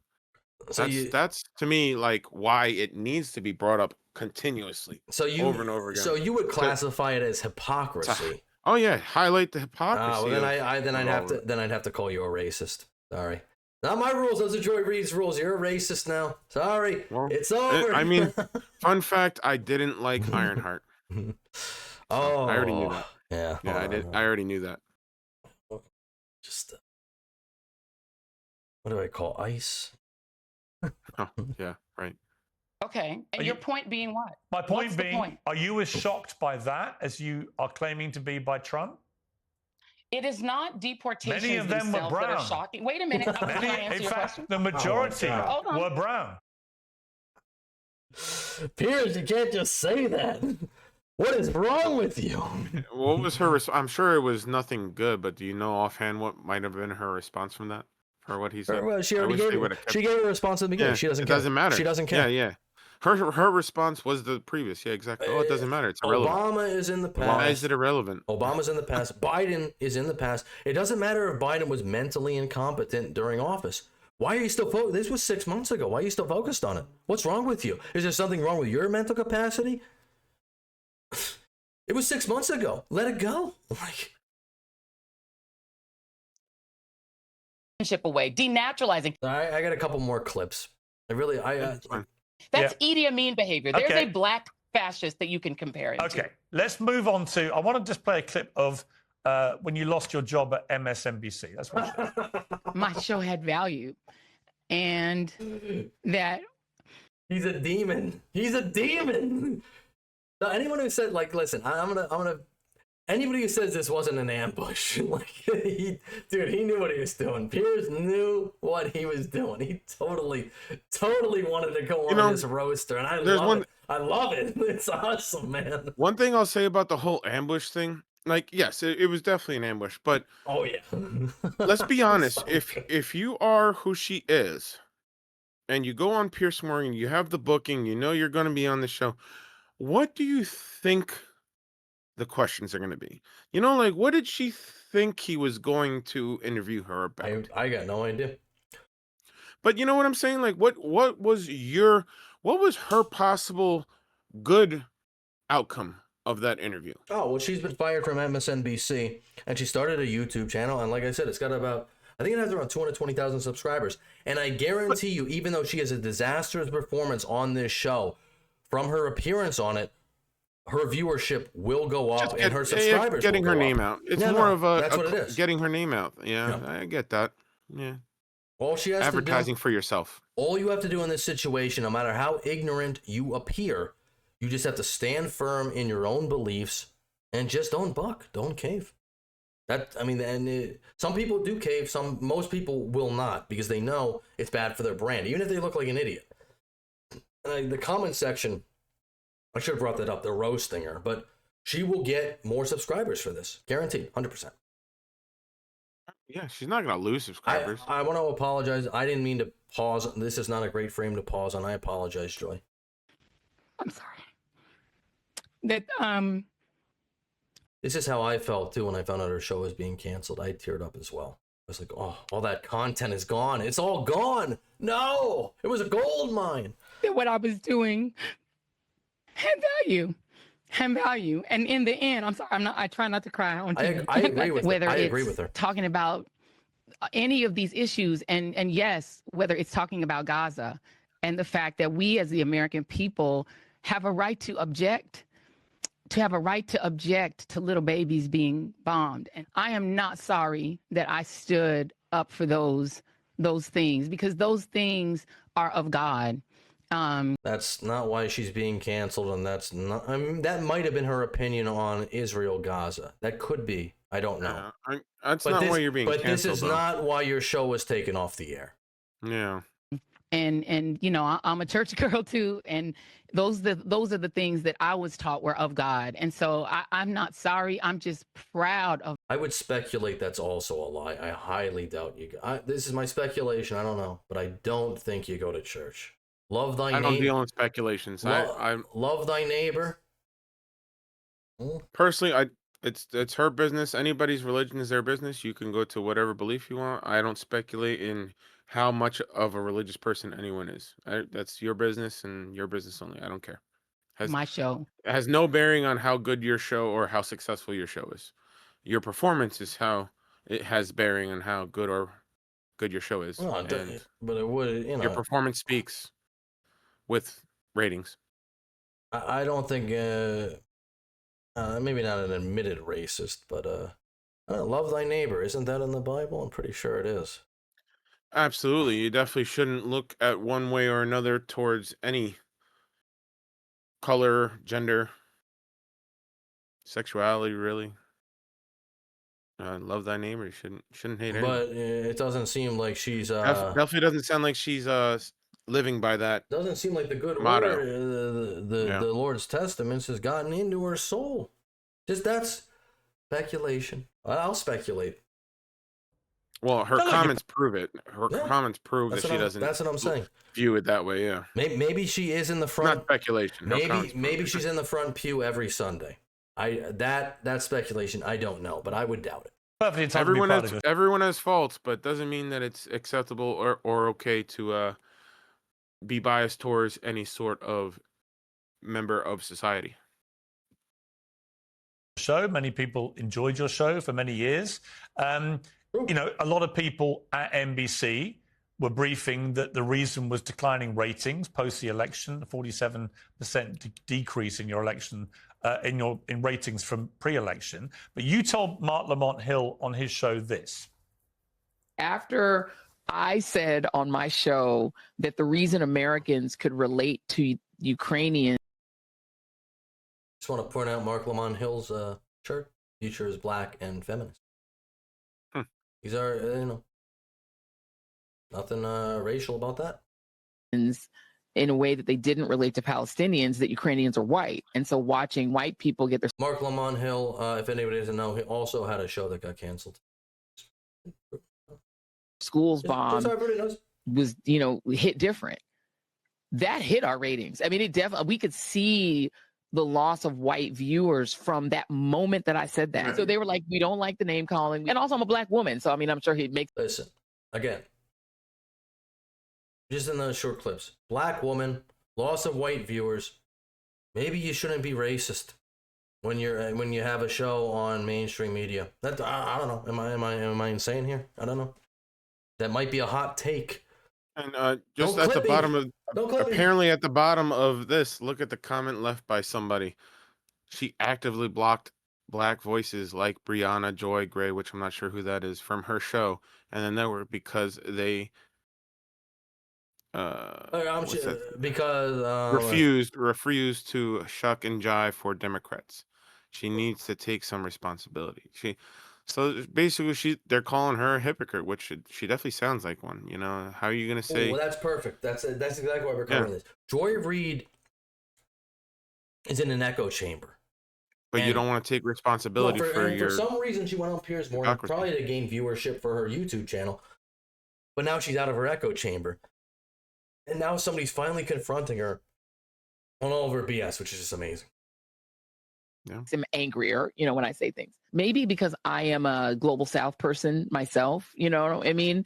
That's to me like why it needs to be brought up continuously, over and over again. So you would classify it as hypocrisy? Oh yeah, highlight the hypocrisy. Well, then I'd have to call you a racist. Sorry, not my rules. Those are Joy Reid's rules. You're a racist now. Sorry, it's over. I mean, fun fact: I didn't like Ironheart. I already knew that. Yeah, I did. I already knew that. Just what do I call ice? Oh, yeah, right. Okay, and your point being what? My point being, are you as shocked by that as you are claiming to be by Trump? It is not deportations Many of them were themselves brown. that are shocking. Wait a minute. Can I answer your question? The majority were brown. Piers, you can't just say that. What is wrong with you? What was her I'm sure it was nothing good, but do you know offhand what might have been her response from that? For what he said? Well, she gave a response at the beginning. Yeah, she doesn't it care. doesn't matter. She doesn't care. Yeah. Her response was the previous. Yeah, exactly. Oh, it doesn't matter. It's irrelevant. Obama is in the past. Why is it irrelevant? Obama's in the past. Biden is in the past. It doesn't matter if Biden was mentally incompetent during office. Why are you still focused? This was 6 months ago. Why are you still focused on it? What's wrong with you? Is there something wrong with your mental capacity? It was 6 months ago. Let it go. Away, denaturalizing. I got a couple more clips. That's Idi Amin behavior. There's a black fascist that you can compare it to. Okay, let's move on to. I want to just play a clip of when you lost your job at MSNBC. That's what my show had value, and that he's a demon. He's a demon. Now, anyone who said listen, I'm gonna. Anybody who says this wasn't an ambush, he knew what he was doing. Piers knew what he was doing. He totally wanted to go on this roaster, and I love it. It's awesome, man. One thing I'll say about the whole ambush thing, yes, it was definitely an ambush, but oh yeah, let's be honest. If you are who she is, and you go on Piers Morgan, you have the booking, you know you're going to be on the show. What do you think the questions are going to be? What did she think he was going to interview her about? I got no idea. But you know what I'm saying? What was her possible good outcome of that interview? Oh, well, she's been fired from MSNBC, and she started a YouTube channel, and like I said, it's got I think it has around 220,000 subscribers. And I guarantee you, even though she has a disastrous performance on this show, from her appearance on it, her viewership will go up and her subscribers getting will her go name up. out. It's more of that's what it is. getting her name out. Yeah, I get that. Yeah. All she has advertising to do, for yourself. All you have to do in this situation, no matter how ignorant you appear, you just have to stand firm in your own beliefs and just don't buck, don't cave. Some people do cave. Most people will not because they know it's bad for their brand, even if they look like an idiot. The comment section, I should have brought that up. They're roasting her, but she will get more subscribers for this, guaranteed, 100%. Yeah, she's not gonna lose subscribers. I want to apologize. I didn't mean to pause. This is not a great frame to pause on. I apologize, Joy. I'm sorry. That This is how I felt too when I found out her show was being canceled. I teared up as well. I was like, oh, all that content is gone. It's all gone. No, it was a gold mine. that what I was doing had value. And in the end, I'm sorry, I try not to cry on TV. I agree with whether her. I it's agree with her. talking about any of these issues, and yes, whether it's talking about Gaza and the fact that we as the American people have a right to object, to little babies being bombed. And I am not sorry that I stood up for those things, because those things are of God. That's not why she's being canceled, and that's not. That might have been her opinion on Israel Gaza. That could be. I don't know. That's not why you're being canceled. But this is not why your show was taken off the air. Yeah. And you know, I'm a church girl too, and those are the things that I was taught were of God. And so I'm not sorry. I'm just proud of. I would speculate that's also a lie. I highly doubt you. This is my speculation. I don't know, but I don't think you go to church. Love thy neighbor. I don't deal in speculations. I love thy neighbor. Personally, it's her business. Anybody's religion is their business. You can go to whatever belief you want. I don't speculate in how much of a religious person anyone is. That's your business and your business only. I don't care. My show. It has no bearing on how good your show or how successful your show is. Your performance is how it has bearing on how good your show is. Well, but it would, you know. Your performance speaks with ratings. I don't think, maybe not an admitted racist, but love thy neighbor. Isn't that in the Bible? I'm pretty sure it is. Absolutely. You definitely shouldn't look at one way or another towards any color, gender, sexuality, really. Love thy neighbor. You shouldn't hate anyone. But it doesn't seem like she's definitely doesn't sound like she's living by that. Doesn't seem like the good motto. Word, the Lord's testaments has gotten into her soul. Just that's speculation. I'll speculate. Well, her comments prove it. Her comments prove that she doesn't. That's what I'm saying. View it that way, yeah. Maybe she is in the front. Not speculation. Maybe she's in the front pew every Sunday. That's speculation. I don't know, but I would doubt it. Everyone has faults, but doesn't mean that it's acceptable or okay to be biased towards any sort of member of society. Many people enjoyed your show for many years. You know, a lot of people at NBC were briefing that the reason was declining ratings post the election, 47% decrease in your election, in ratings from pre-election. But you told Mark Lamont Hill on his show this. After I said on my show that the reason Americans could relate to Ukrainians. Just want to point out Mark Lamont Hill's shirt. Future is black and feminist. These are, nothing racial about that. In a way that they didn't relate to Palestinians, that Ukrainians are white. And so watching white people get their... Mark Lamont Hill, if anybody doesn't know, he also had a show that got canceled. Schools bombed was, hit different. That hit our ratings. I mean, it definitely, we could see the loss of white viewers from that moment that I said that. So they were like, we don't like the name calling. And also I'm a black woman. So, I mean, I'm sure he'd make... Listen, again, just in those short clips, black woman, loss of white viewers. Maybe you shouldn't be racist when you have a show on mainstream media. That I don't know. Am I insane here? I don't know. That might be a hot take. And just at the bottom of, apparently at the bottom of this, look at the comment left by somebody. she actively blocked black voices like Brianna Joy Gray, which I'm not sure who that is, from her show and the network because they refused to shuck and jive for Democrats. She needs to take some responsibility. So basically they're calling her a hypocrite, which she definitely sounds like one. You know, how are you gonna say? Well, that's perfect. That's exactly why we're covering this. Joy Reid is in an echo chamber. But you don't want to take responsibility for some reason, she went on Piers Morgan, probably to gain viewership for her YouTube channel. But now she's out of her echo chamber. And now somebody's finally confronting her on all of her BS, which is just amazing. Yeah. I'm angrier, when I say things. Maybe because I am a Global South person myself, I mean?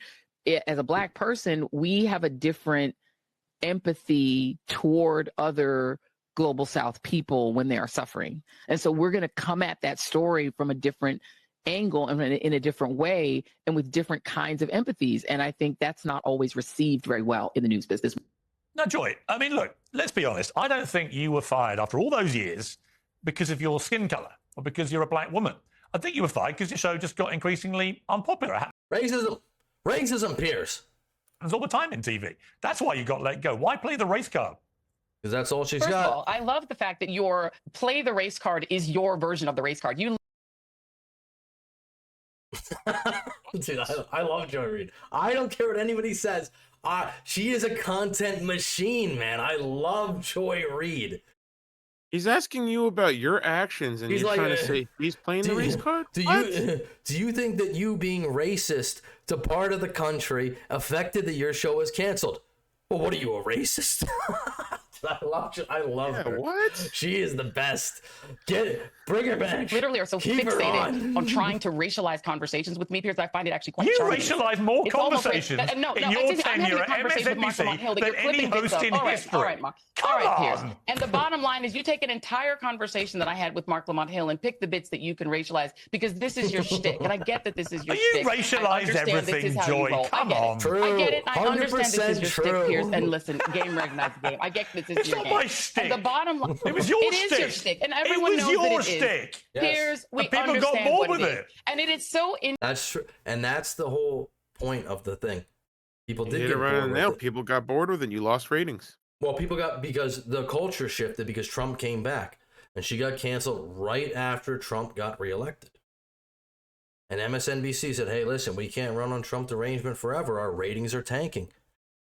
As a Black person, we have a different empathy toward other Global South people when they are suffering. And so we're going to come at that story from a different angle and in a different way and with different kinds of empathies. And I think that's not always received very well in the news business. Now, Joy, I mean, look, let's be honest. I don't think you were fired after all those years because of your skin colour or because you're a Black woman. I think you were fired because your show just got increasingly unpopular. Racism, Piers. It's all the time in TV. That's why you got let go. Why play the race card? Because that's all she's got. First of all, I love the fact that your play the race card is your version of the race card. You Dude, I love Joy Reid. I don't care what anybody says. She is a content machine, man. I love Joy Reid. He's asking you about your actions, and he's trying to say he's playing the race card. Do you think that you being racist to part of the country affected that your show was canceled? Well, what are you, a racist? I love her. What? She is the best. Bring her back. Literally are so fixated on trying to racialize conversations with me, Piers. I find it actually quite charming. You racialize more conversations in your tenure at MSNBC than any host in history. All right, Mark. All right, Piers. And the bottom line is you take an entire conversation that I had with Mark Lamont Hill and pick the bits that you can racialize because this is your shtick. And I get that this is your shtick. You racialize everything, Joy. Come on. I get it. I understand this is your shtick, Piers. And listen, game recognized game. I get this is it's your not game. My shtick. And the bottom line, it was your shtick. It is your shtick, and everyone knows that it is. Stick. Yes. Piers, we people understand got bored what with it is. And it is so That's true, and that's the whole point of the thing. People did get bored with it. People got bored with it. You lost ratings. Well, people got because the culture shifted because Trump came back, and she got canceled right after Trump got reelected. And MSNBC said, "Hey, listen, we can't run on Trump's arrangement forever. Our ratings are tanking.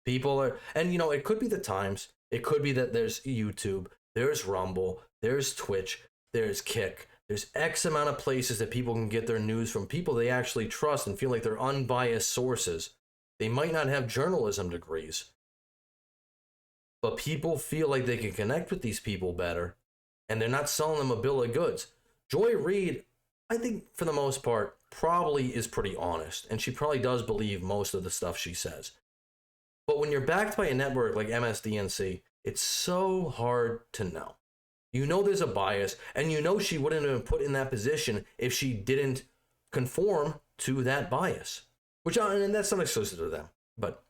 People are, and it could be the times. It could be that there's YouTube, there's Rumble, there's Twitch, there's Kick." There's X amount of places that people can get their news from, people they actually trust and feel like they're unbiased sources. They might not have journalism degrees, but people feel like they can connect with these people better, and they're not selling them a bill of goods. Joy Reid, I think for the most part, probably is pretty honest, and she probably does believe most of the stuff she says. But when you're backed by a network like MSDNC, it's so hard to know. There's a bias, and she wouldn't have been put in that position if she didn't conform to that bias. And that's not exclusive to them, but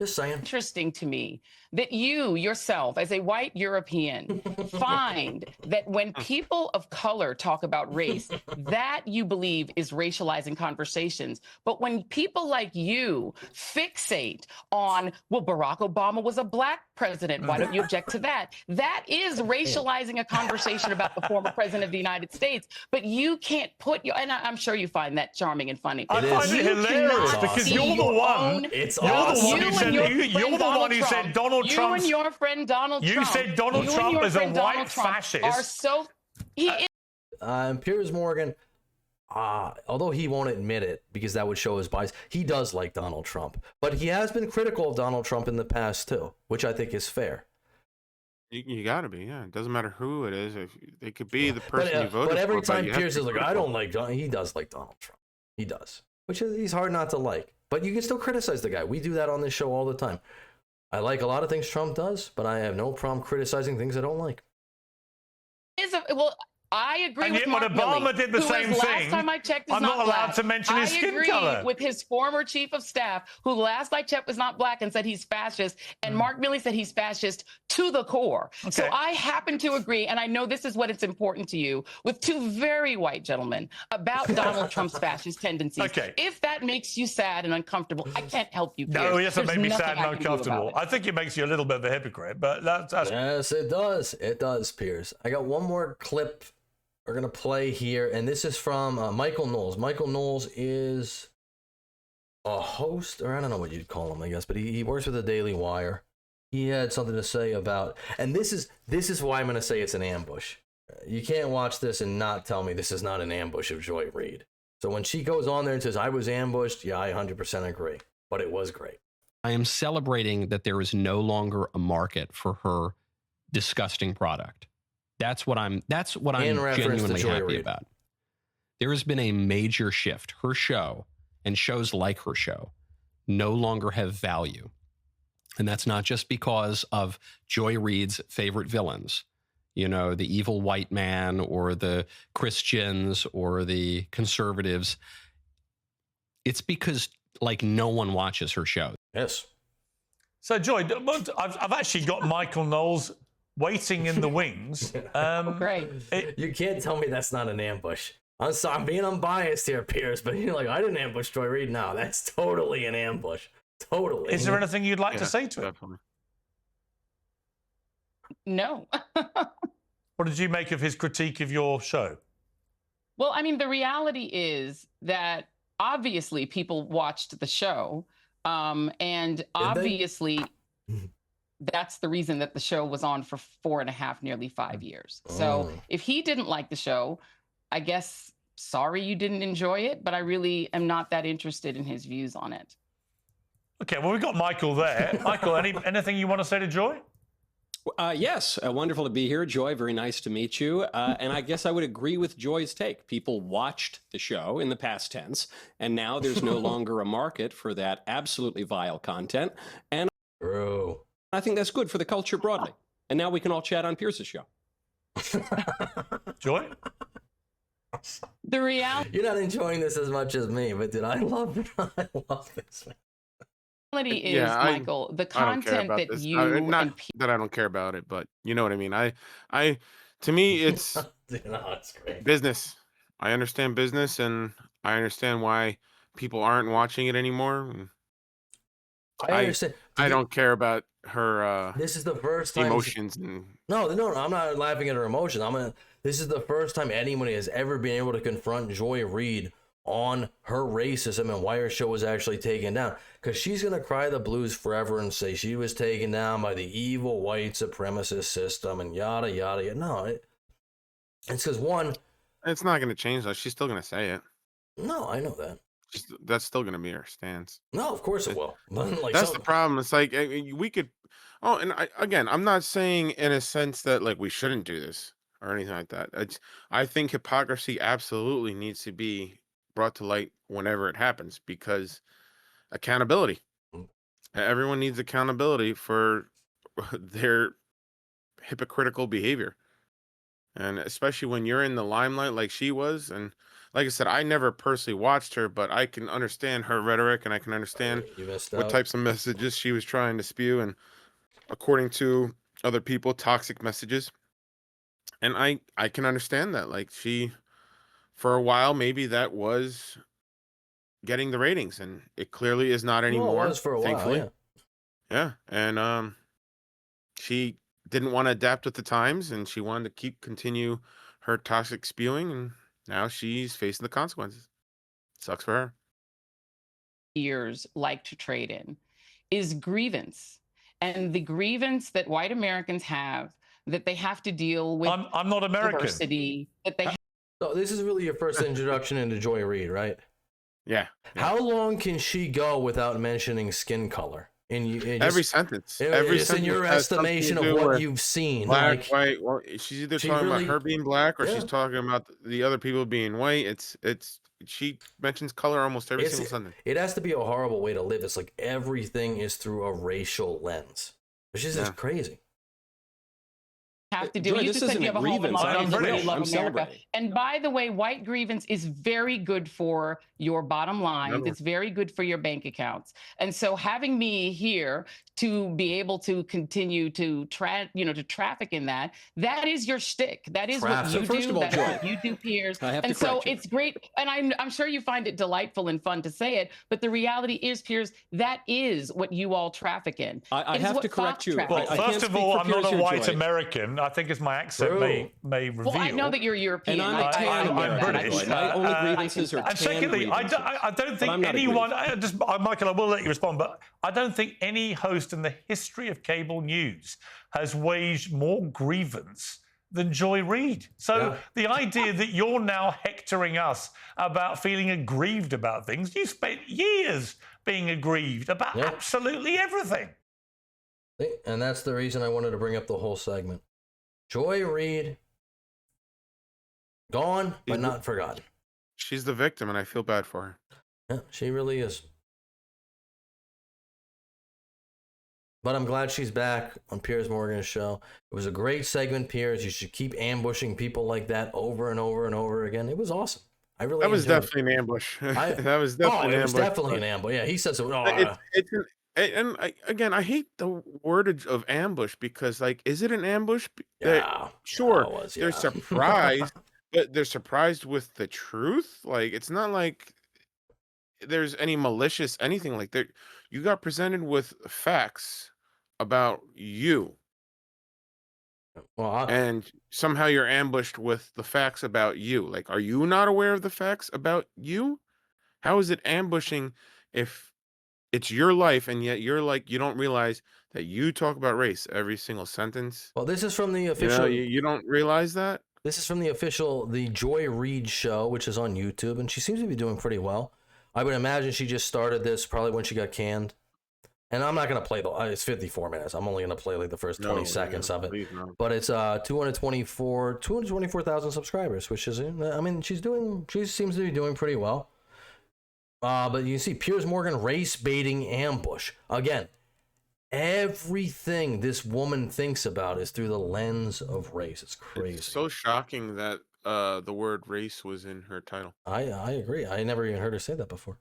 just saying. Interesting to me that you yourself, as a white European, find that when people of color talk about race, that you believe is racializing conversations. But when people like you fixate on, well, Barack Obama was a Black president, why don't you object to that? That is racializing a conversation about the former president of the United States. But you can't put and I'm sure you find that charming and funny. I find it hilarious because you're the one. It's you're awesome. the one who said Donald Trump. You and your friend Donald Trump. You said Donald Trump is a white fascist. Are so. He is. Piers Morgan, although he won't admit it because that would show his bias, he does like Donald Trump. But he has been critical of Donald Trump in the past too, which I think is fair. You got to be, yeah. It doesn't matter who it is. If it could be the person you voted for. But every time Piers is like, critical. I don't like Donald. He does like Donald Trump. He does, he's hard not to like. But you can still criticize the guy. We do that on this show all the time. I like a lot of things Trump does, but I have no problem criticizing things I don't like. I agree And with yet Mark when Obama Milley, did the who same was, thing, last time I checked, is I'm not allowed black. to mention his skin I agree color. with his former chief of staff, who last I checked was not black and said he's fascist. And Mark Milley said he's fascist to the core. So I happen to agree, and I know this is what it's important to you, with two very white gentlemen about Donald Trump's fascist tendencies. If that makes you sad and uncomfortable, I can't help you, Piers. No, it doesn't There's make me nothing sad I and can do about uncomfortable. it. I think it makes you a little bit of a hypocrite, but that's... Yes, it does. It does, Piers. I got one more clip we're going to play here, and this is from Michael Knowles. Michael Knowles is a host, or I don't know what you'd call him, I guess, but he works with the Daily Wire. He had something to say about, and this is why I'm going to say it's an ambush. You can't watch this and not tell me this is not an ambush of Joy Reid. So when she goes on there and says, I was ambushed, yeah, I 100% agree, but it was great. I am celebrating that there is no longer a market for her disgusting product. That's what I'm genuinely happy about. There has been a major shift. Her show and shows like her show no longer have value. And that's not just because of Joy Reid's favorite villains, you know, the evil white man or the Christians or the conservatives. It's because like no one watches her show. Yes. So, Joy, I've actually got Michael Knowles waiting in the wings. Great. You can't tell me that's not an ambush. I'm sorry, I'm being unbiased here, Piers, but you're like, I didn't ambush Joy Reid. No, that's totally an ambush. Totally. Is there anything you'd like to say to him? No. What did you make of his critique of your show? Well, I mean, the reality is that obviously people watched the show, and obviously that's the reason that the show was on for 4.5, nearly 5 years. So if he didn't like the show, I guess, sorry you didn't enjoy it, but I really am not that interested in his views on it. Okay, well, we've got Michael there. Michael, anything you want to say to Joy? Yes, wonderful to be here. Joy, very nice to meet you. And I guess I would agree with Joy's take. People watched the show in the past tense, and now there's no longer a market for that absolutely vile content. And I think that's good for the culture broadly. And now we can all chat on Pierce's show. Joy? The reality... You're not enjoying this as much as me, but dude, I love it. I love this. reality is, Michael, the content that you not that I don't care about it, but you know what I mean. To me, it's it's great. Business. I understand business, and I understand why people aren't watching it anymore. I understand. I don't care about her. This is the first time emotions. No, I'm not laughing at her emotions. This is the first time anybody has ever been able to confront Joy Reid on her racism and why her show was actually taken down. Because she's going to cry the blues forever and say she was taken down by the evil white supremacist system and yada, yada, yada. No, it's because one... It's not going to change, though. She's still going to say it. No, I know that. That's still going to be her stance. No, of course it will. That's the problem. It's like we could... Oh, and I'm not saying in a sense that like we shouldn't do this or anything like that. I think hypocrisy absolutely needs to be brought to light whenever it happens, because accountability. Everyone needs accountability for their hypocritical behavior. And especially when you're in the limelight like she was. And like I said, I never personally watched her, but I can understand her rhetoric and I can understand what types of messages she was trying to spew. And according to other people, toxic messages. And I can understand that. Like for a while, maybe that was getting the ratings, and it clearly is not anymore. Well, it was for a thankfully. while, yeah. And she didn't want to adapt with the times, and she wanted to continue her toxic spewing, and now she's facing the consequences. Sucks for her. Years like to trade in is grievance, and the grievance that white Americans have, that they have to deal with. I'm not American. Diversity that they. So this is really your first introduction into Joy Reid, right? Yeah. How long can she go without mentioning skin color? Every sentence. In your estimation of what you've seen. Black, white. Well, she's either talking about her being black or she's talking about the other people being white. She mentions color almost every single sentence. It has to be a horrible way to live. It's like everything is through a racial lens, which is just crazy. have to do. Joy, You this just said isn't you a have a home in grievance. Los I'm Angeles and you British. love I'm America. celebrating. And by the way, white grievance is very good for your bottom line. It's very good for your bank accounts. And so having me here to be able to continue to traffic in that is your shtick. That is what you So first do. of all, That's Joy, what you do, Piers. I have to And so correct you. it's great. And I'm sure you find it delightful and fun to say it. But the reality is, Piers, that is what you all traffic in. I It is have what to correct Fox you. traffics Well, in. first of all, I'm not a white American. I think as my accent may reveal. Well, I know that you're European. And I'm a tan I'm American. British. My only grievances are And tan secondly, grievances. I don't think I'm not a anyone, grievance. Michael, I will let you respond, but I don't think any host in the history of cable news has waged more grievance than Joy Reid. So the idea that you're now hectoring us about feeling aggrieved about things, you spent years being aggrieved about absolutely everything. And that's the reason I wanted to bring up the whole segment. Joy Reid, gone but not forgotten. She's the victim, and I feel bad for her. Yeah, she really is. But I'm glad she's back on Piers Morgan's show. It was a great segment, Piers. You should keep ambushing people like that over and over and over again. It was awesome. I really That was enjoyed definitely an ambush. it. That was definitely an it was ambush. definitely an ambush. Yeah, he says so. Again, I hate the wordage of ambush because, like, is it an ambush? Yeah, Sure, it was, they're surprised, but they're surprised with the truth. Like, it's not like there's any malicious anything like that. You got presented with facts about you. Well, and somehow you're ambushed with the facts about you. Like, are you not aware of the facts about you? How is it ambushing if it's your life and yet you're like, you don't realize that you talk about race every single sentence? Well, this is from the official. You don't realize that? This is from the Joy Reid show, which is on YouTube, and she seems to be doing pretty well. I would imagine she just started this probably when she got canned. And I'm not going to play it's 54 minutes. I'm only going to play like the first 20 seconds of it. But it's 224,000 subscribers, which is, I mean, she seems to be doing pretty well. But you see Piers Morgan race baiting ambush. Again, everything this woman thinks about is through the lens of race. It's crazy. It's so shocking that the word race was in her title. I agree. I never even heard her say that before.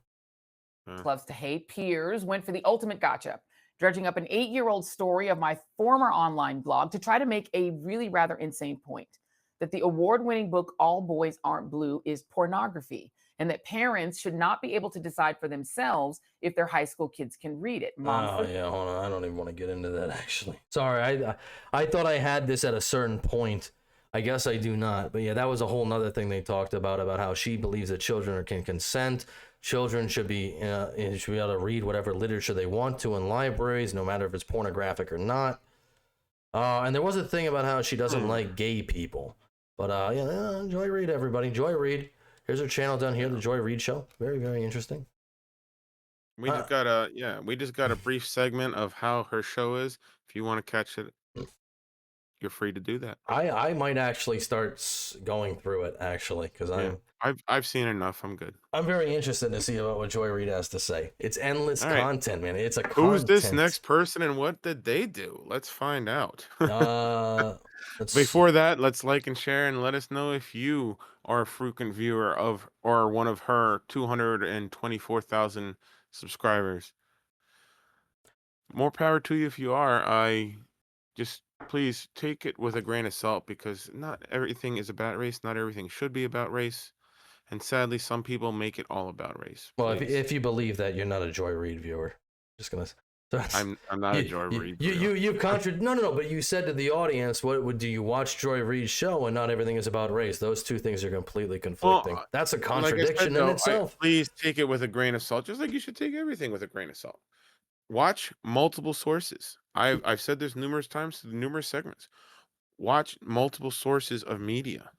Loves to hate. Piers went for the ultimate gotcha, dredging up an 8-year-old story of my former online blog to try to make a really rather insane point that the award-winning book All Boys Aren't Blue is pornography and that parents should not be able to decide for themselves if their high school kids can read it. Hold on. I don't even want to get into that, actually. Sorry, I thought I had this at a certain point. I guess I do not. But yeah, that was a whole nother thing they talked about how she believes that children can consent. Children should be able to read whatever literature they want to in libraries, no matter if it's pornographic or not. And there was a thing about how she doesn't like gay people. But Joy Reid, everybody. Joy Reid. Here's her channel down here, the Joy Reid Show. Very, very interesting. We just got a brief segment of how her show is. If you want to catch it, you're free to do that. I might actually start going through it, actually, because I've seen enough. I'm good. I'm very interested to see about what Joy Reid has to say. It's endless content, man. It's Who's this next person and what did they do? Let's find out. Before that, let's like and share and let us know if you are a frequent viewer of or one of her 224,000 subscribers. More power to you if you are. I just please take it with a grain of salt because not everything is about race. Not everything should be about race. And sadly, some people make it all about race. Well, if you believe that, you're not a Joy Reid viewer. Just gonna. I'm not a Joy Reid. No. But you said to the audience, do you watch Joy Reid's show and not everything is about race? Those two things are completely conflicting. That's a contradiction in itself. Please take it with a grain of salt, just like you should take everything with a grain of salt. Watch multiple sources. I've said this numerous times to numerous segments. Watch multiple sources of media,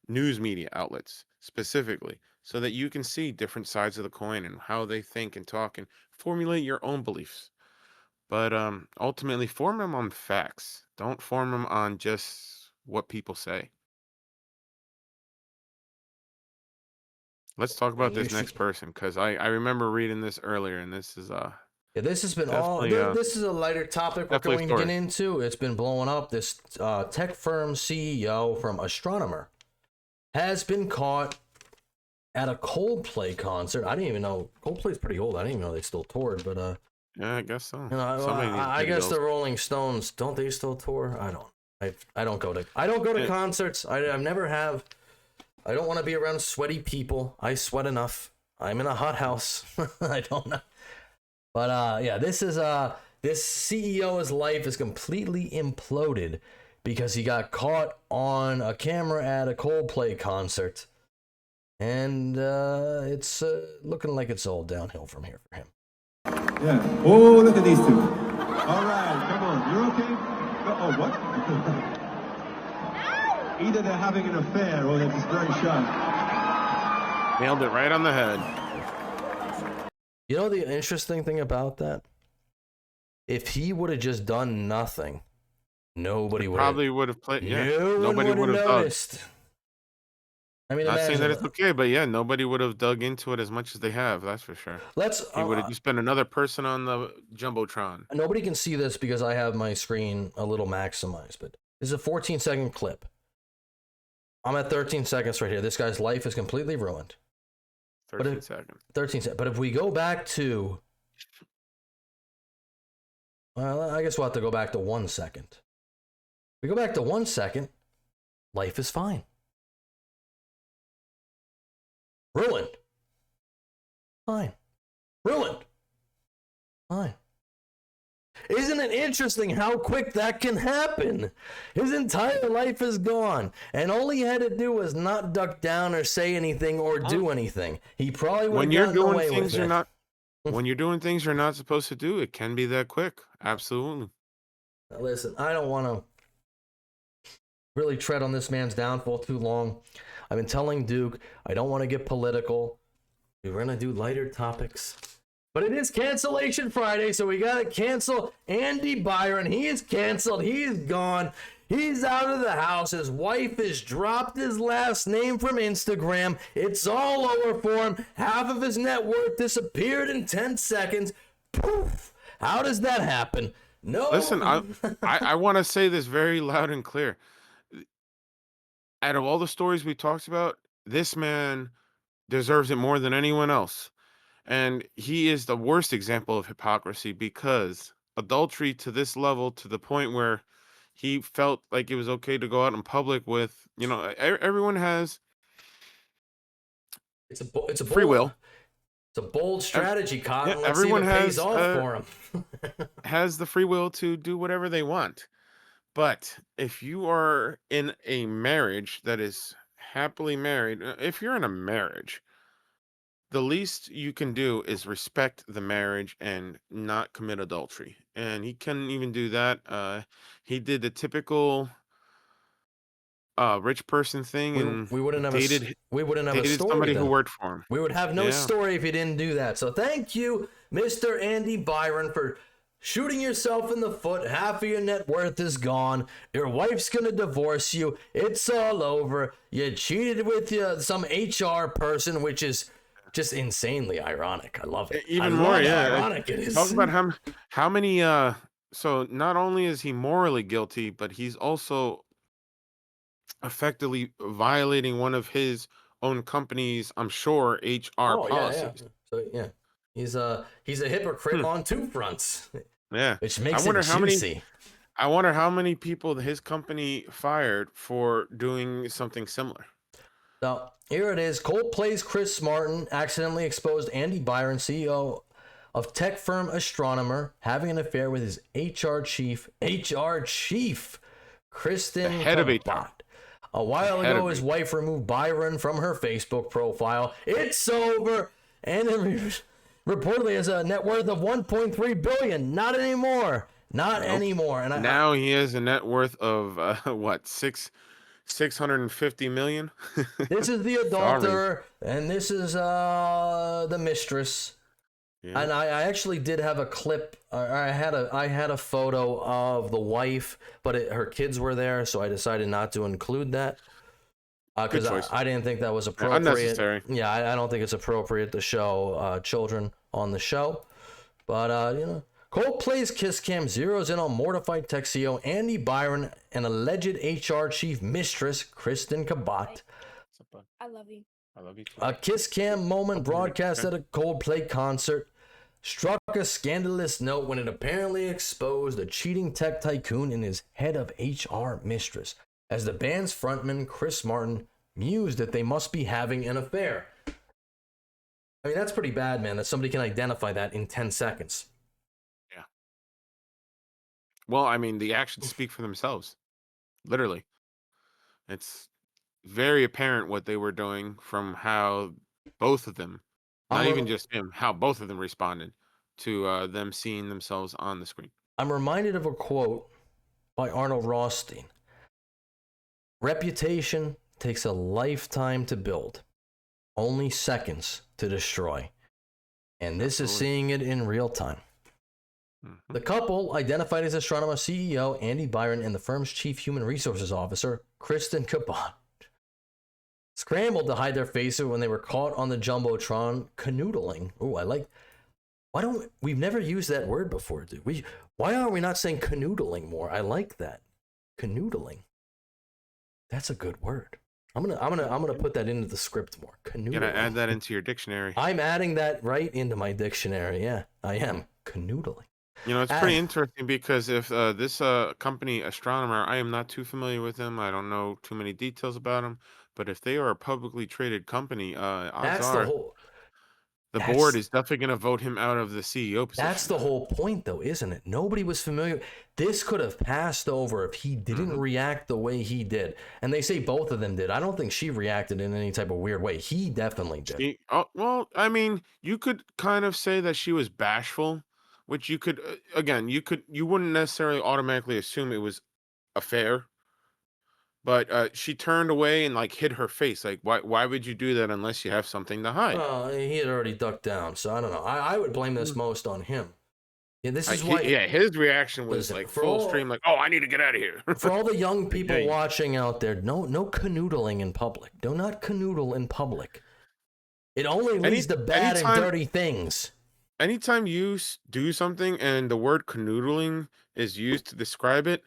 news media outlets specifically, so that you can see different sides of the coin and how they think and talk and formulate your own beliefs. But ultimately, form them on facts. Don't form them on just what people say. Let's talk about this next person because I remember reading this earlier, and this is Yeah, this has been all. This is a lighter topic we're going to get into. It's been blowing up. This tech firm CEO from Astronomer has been caught at a Coldplay concert. I didn't even know Coldplay's pretty old. I didn't even know they still toured, but yeah, I guess so. You know, I guess the Rolling Stones, don't they still tour? I don't go to concerts. I never have. I don't want to be around sweaty people. I sweat enough. I'm in a hot house. I don't know. But yeah, this CEO's life is completely imploded because he got caught on a camera at a Coldplay concert. And it's looking like it's all downhill from here for him. Yeah. Oh, look at these two. All right, come on. You're okay? Oh, what? Either they're having an affair or they're just very shy. Nailed it right on the head. You know the interesting thing about that? If he would have just done nothing, nobody would probably would have played. Yeah, nobody would have noticed. I mean, not saying that it's okay, but yeah, nobody would have dug into it as much as they have. That's for sure. He would have just been another person on the Jumbotron. Nobody can see this because I have my screen a little maximized, but this is a 14-second clip. I'm at 13 seconds right here. This guy's life is completely ruined. 13 seconds. 13 seconds. But if we go back to, well, I guess we'll have to go back to 1 second. If we go back to 1 second, life is fine. Ruined. Fine. Ruined. Fine. Isn't it interesting how quick that can happen? His entire life is gone, and all he had to do was not duck down or say anything or do anything. He probably would have gotten away with it. When you're doing things you're not supposed to do, it can be that quick. Absolutely. Now listen, I don't want to really tread on this man's downfall too long. I've been telling Duke, I don't want to get political. We're going to do lighter topics. But it is Cancellation Friday, so we got to cancel Andy Byron. He is canceled. He is gone. He's out of the house. His wife has dropped his last name from Instagram. It's all over for him. Half of his net worth disappeared in 10 seconds. Poof. How does that happen? No. Listen, I want to say this very loud and clear. Out of all the stories we talked about, this man deserves it more than anyone else. And he is the worst example of hypocrisy, because adultery to this level, to the point where he felt like it was okay to go out in public with, you know, everyone has it's a free will. It's a bold strategy, Cotton. Yeah, everyone pays off for him. has the free will to do whatever they want. But if you are in a marriage that is happily married, if you're in a marriage, the least you can do is respect the marriage and not commit adultery. And he couldn't even do that. He did the typical rich person thing, and we wouldn't have a story somebody then. Who worked for him. We would have no story if he didn't do that. So thank you, Mr. Andy Byron, for shooting yourself in the foot. Half of your net worth is gone. Your wife's gonna divorce you. It's all over. You cheated with some HR person, which is just insanely ironic. I love it. Even more, yeah. Ironic it is. Talk about how many. So not only is he morally guilty, but he's also effectively violating one of his own company's, I'm sure, HR policies. Yeah. So he's a hypocrite on two fronts. Yeah, which makes it juicy. I wonder how many people his company fired for doing something similar. So here it is. Coldplay's Chris Martin accidentally exposed Andy Byron, CEO of tech firm Astronomer, having an affair with his HR chief, Kristen head of HR. A while ago, his wife removed Byron from her Facebook profile. It's over. And reportedly has a net worth of $1.3 billion. Not anymore. Not anymore. And now he has a net worth of $650 million. This is the adulterer, and this is the mistress. Yeah. And I actually did have a clip. I had a photo of the wife, but her kids were there, so I decided not to include that. Because I didn't think that was appropriate. Unnecessary. Yeah, I don't think it's appropriate to show children on the show. But, Coldplay's Kiss Cam zeroes in on mortified tech CEO Andy Byron and alleged HR chief mistress Kristen Cabot. I love you. I love you too. A Kiss Cam moment broadcast at a Coldplay concert struck a scandalous note when it apparently exposed a cheating tech tycoon and his head of HR mistress, as the band's frontman Chris Martin mused that they must be having an affair. I mean, that's pretty bad, man, that somebody can identify that in 10 seconds. Yeah. Well, I mean, the actions speak for themselves. Literally. It's very apparent what they were doing from how both of them, not even just him, how both of them responded to them seeing themselves on the screen. I'm reminded of a quote by Arnold Rothstein. Reputation takes a lifetime to build, only seconds to destroy. And this is seeing it in real time. The couple, identified as astronomer CEO Andy Byron and the firm's chief human resources officer, Kristen Cabot, scrambled to hide their faces when they were caught on the Jumbotron canoodling. Oh, I like. We've never used that word before, dude. Why are we not saying canoodling more? I like that. Canoodling. That's a good word. I'm gonna put that into the script more. Canoodling. You're gonna add that into your dictionary. I'm adding that right into my dictionary. Yeah, I am. Canoodling. It's pretty interesting because if this company, Astronomer, I am not too familiar with them. I don't know too many details about them. But if they are a publicly traded company, odds are the board is definitely going to vote him out of the CEO position. That's the whole point, though, isn't it? Nobody was familiar. This could have passed over if he didn't react the way he did. And they say both of them did. I don't think she reacted in any type of weird way. He definitely did. Well, I mean, you could kind of say that she was bashful, which you could, you wouldn't necessarily automatically assume it was a fair. But she turned away and hid her face. Why would you do that unless you have something to hide? Well, he had already ducked down, so I don't know. I would blame this most on him. Yeah, this is why. His reaction was full stream, oh, I need to get out of here. For all the young people watching out there, no canoodling in public. Do not canoodle in public. It only leads to bad and dirty things. Anytime you do something and the word canoodling is used to describe it,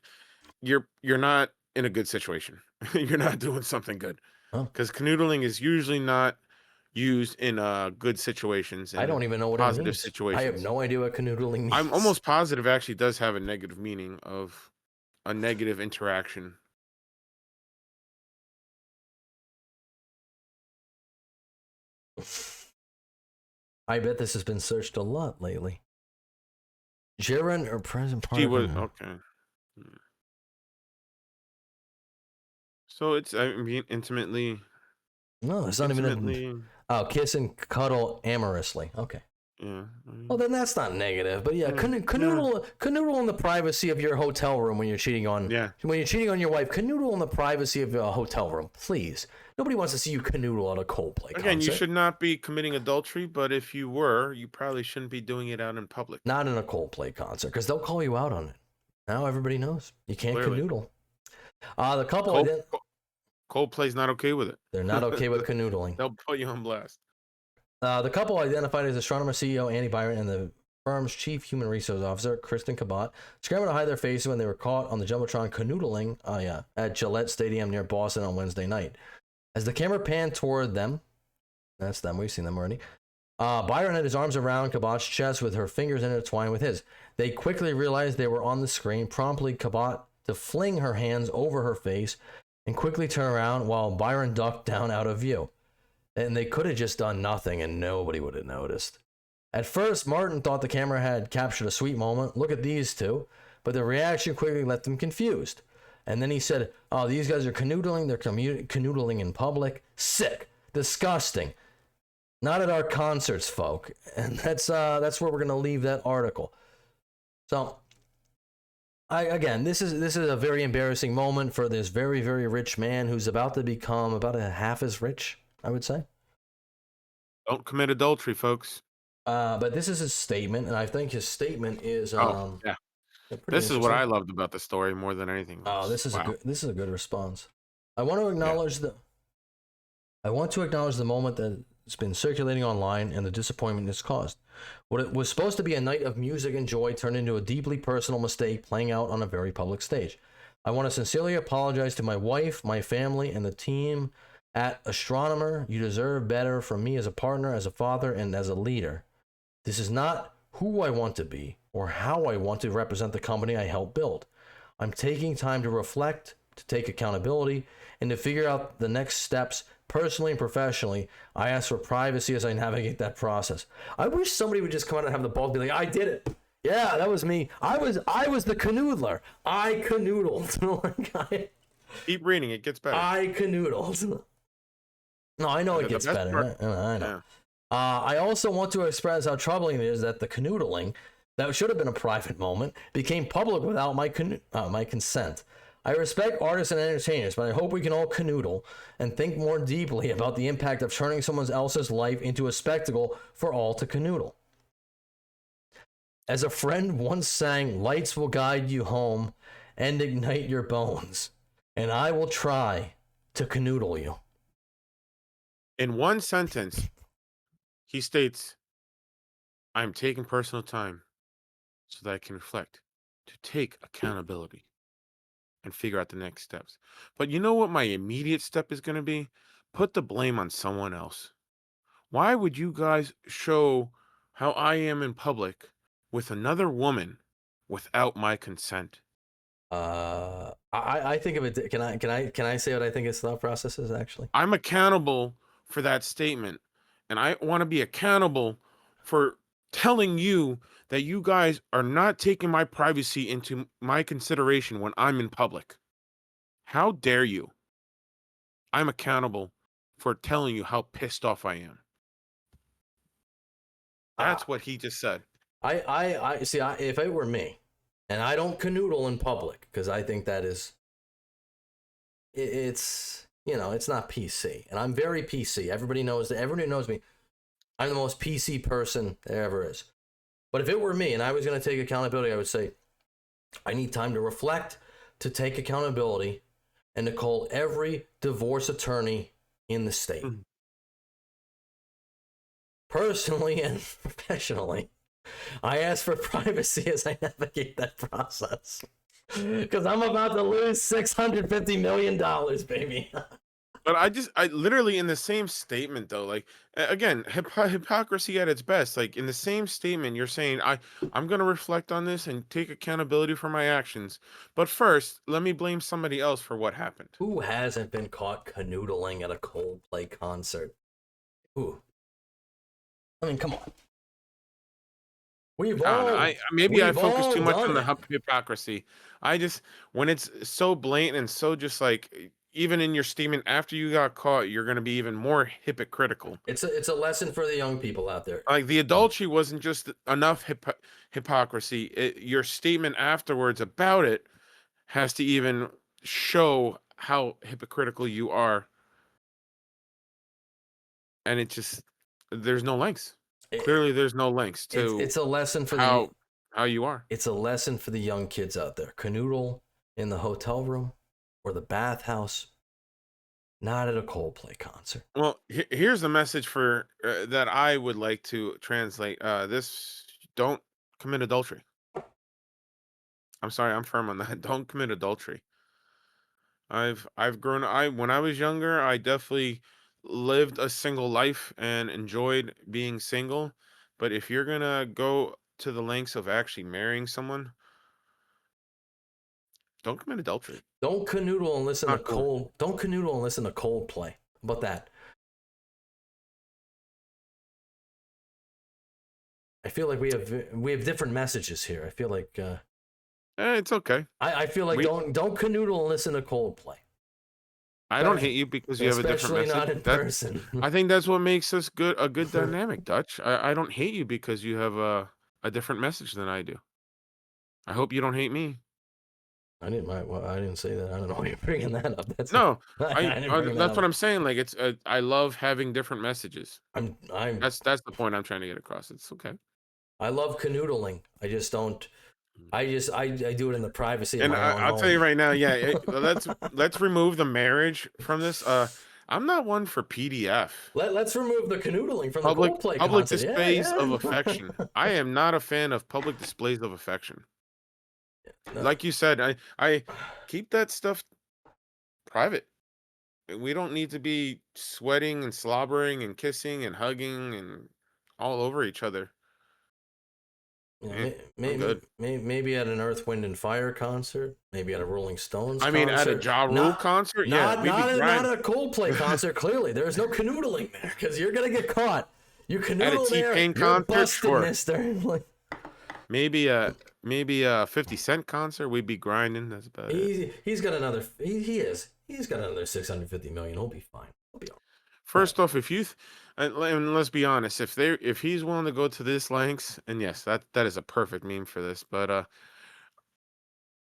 you're not in a good situation. You're not doing something good, because canoodling is usually not used in good situations. I don't even know what it means. Positive situations. I have no idea what canoodling means. I'm almost positive it actually does have a negative meaning of a negative interaction. I bet this has been searched a lot lately. Gerund or present partner? She was okay. So it's, I mean, intimately. No, it's not even. Kiss and cuddle amorously. Okay. Yeah. Well, then that's not negative, but yeah, canoodle in the privacy of your hotel room when you're cheating on. Yeah. When you're cheating on your wife, canoodle in the privacy of your hotel room, please. Nobody wants to see you canoodle at a Coldplay concert. Again, you should not be committing adultery, but if you were, you probably shouldn't be doing it out in public. Not in a Coldplay concert, because they'll call you out on it. Now everybody knows you can't canoodle. The couple. Coldplay's not okay with it. They're not okay with canoodling. They'll put you on blast. The couple, identified as astronomer CEO Andy Byron and the firm's chief human resource officer Kristen Cabot, scrambled to hide their faces when they were caught on the Jumbotron canoodling at Gillette Stadium near Boston on Wednesday night. As the camera panned toward them, that's them, we've seen them already, Byron had his arms around Cabot's chest with her fingers intertwined with his. They quickly realized they were on the screen, promptly Cabot to fling her hands over her face and quickly turn around while Byron ducked down out of view. And they could have just done nothing and nobody would have noticed. At first, Martin thought the camera had captured a sweet moment. Look at these two. But the reaction quickly left them confused. And then he said, oh, these guys are canoodling. They're canoodling in public. Sick. Disgusting. Not at our concerts, folk. And that's where we're going to leave that article. So, again, this is a very embarrassing moment for this very, very rich man who's about to become about a half as rich, I would say. Don't commit adultery, folks. But this is his statement, and I think his statement is. Yeah. This is what I loved about the story more than anything. This is a good response. I want to acknowledge the moment that it's been circulating online and the disappointment it's caused. What it was supposed to be a night of music and joy turned into a deeply personal mistake playing out on a very public stage. I want to sincerely apologize to my wife, my family, and the team at Astronomer. You deserve better from me as a partner, as a father, and as a leader. This is not who I want to be or how I want to represent the company I helped build. I'm taking time to reflect, to take accountability, and to figure out the next steps personally and professionally. I ask for privacy as I navigate that process. I wish somebody would just come out and have the balls to be like, I did it. Yeah, that was me. I was the canoodler. I canoodled. Keep reading. It gets better. I canoodled. No, I know it gets better. I know. Yeah. I also want to express how troubling it is that the canoodling, that should have been a private moment, became public without my consent. I respect artists and entertainers, but I hope we can all canoodle and think more deeply about the impact of turning someone else's life into a spectacle for all to canoodle. As a friend once sang, lights will guide you home and ignite your bones, and I will try to canoodle you. In one sentence, he states, I'm taking personal time so that I can reflect, to take accountability, and figure out the next steps. But you know what my immediate step is going to be? Put the blame on someone else. Why would you guys show how I am in public with another woman without my consent? I think of it. Can I say what I think his thought process is actually? I'm accountable for that statement, and I want to be accountable for telling you that you guys are not taking my privacy into my consideration when I'm in public. How dare you? I'm accountable for telling you how pissed off I am. That's what he just said. I see. If it were me, and I don't canoodle in public because I think that is, it's not PC, and I'm very PC. Everybody knows that. Everybody knows me. I'm the most PC person there ever is. But if it were me and I was going to take accountability, I would say, I need time to reflect, to take accountability, and to call every divorce attorney in the state. Personally and professionally, I ask for privacy as I navigate that process. Because I'm about to lose $650 million, baby. But I literally in the same statement though, like again, hypocrisy at its best. Like in the same statement, you're saying I'm going to reflect on this and take accountability for my actions. But first, let me blame somebody else for what happened. Who hasn't been caught canoodling at a Coldplay concert? Who? I mean, come on. Maybe I focus too much on the hypocrisy. When it's so blatant and so just like, even in your statement after you got caught, you're going to be even more hypocritical. It's a lesson for the young people out there. Like the adultery wasn't just enough hypocrisy. Your statement afterwards about it has to even show how hypocritical you are. And there's no lengths. Clearly, there's no lengths to. It's a lesson for how you are. It's a lesson for the young kids out there. Canoodle in the hotel room or the bathhouse, not at a Coldplay concert. Well, here's the message for that I would like to translate. This: don't commit adultery. I'm sorry, I'm firm on that. Don't commit adultery. I've grown. When I was younger, I definitely lived a single life and enjoyed being single. But if you're gonna go to the lengths of actually marrying someone, don't commit adultery. Don't canoodle and listen to Don't canoodle and listen to Coldplay. How about that? I feel like we have different messages here. I feel like it's okay. I feel like don't canoodle and listen to Coldplay. I don't hate you because you have a different message. Especially not in person. I think that's what makes us a good dynamic, Dutch. I don't hate you because you have a different message than I do. I hope you don't hate me. I didn't say that. I don't know why you're bringing that up. That's what I'm saying. Like I love having different messages. That's the point I'm trying to get across. It's okay. I love canoodling. I just don't. I do it in the privacy of and my own I'll home. tell you right now, let's remove the marriage from this. I'm not one for PDF. Let's remove the canoodling from public the Coldplay public concert. displays of affection. I am not a fan of public displays of affection. No. Like you said, I keep that stuff private. We don't need to be sweating and slobbering and kissing and hugging and all over each other. Yeah, maybe at an Earth, Wind, and Fire concert. Maybe at a Rolling Stones concert. I mean, at a Ja Rule concert? Yeah, not at a Coldplay concert, clearly. There's no canoodling there, because you're going to get caught. You canoodle there, T-Pain you're concert, busted, sure. mister. Like, maybe a 50 Cent concert, we'd be grinding. That's about it. He's got another, he's got another 650 million. He'll be fine. He'll be all right. First off, if you and let's be honest, if he's willing to go to this lengths, and yes, that is a perfect meme for this. But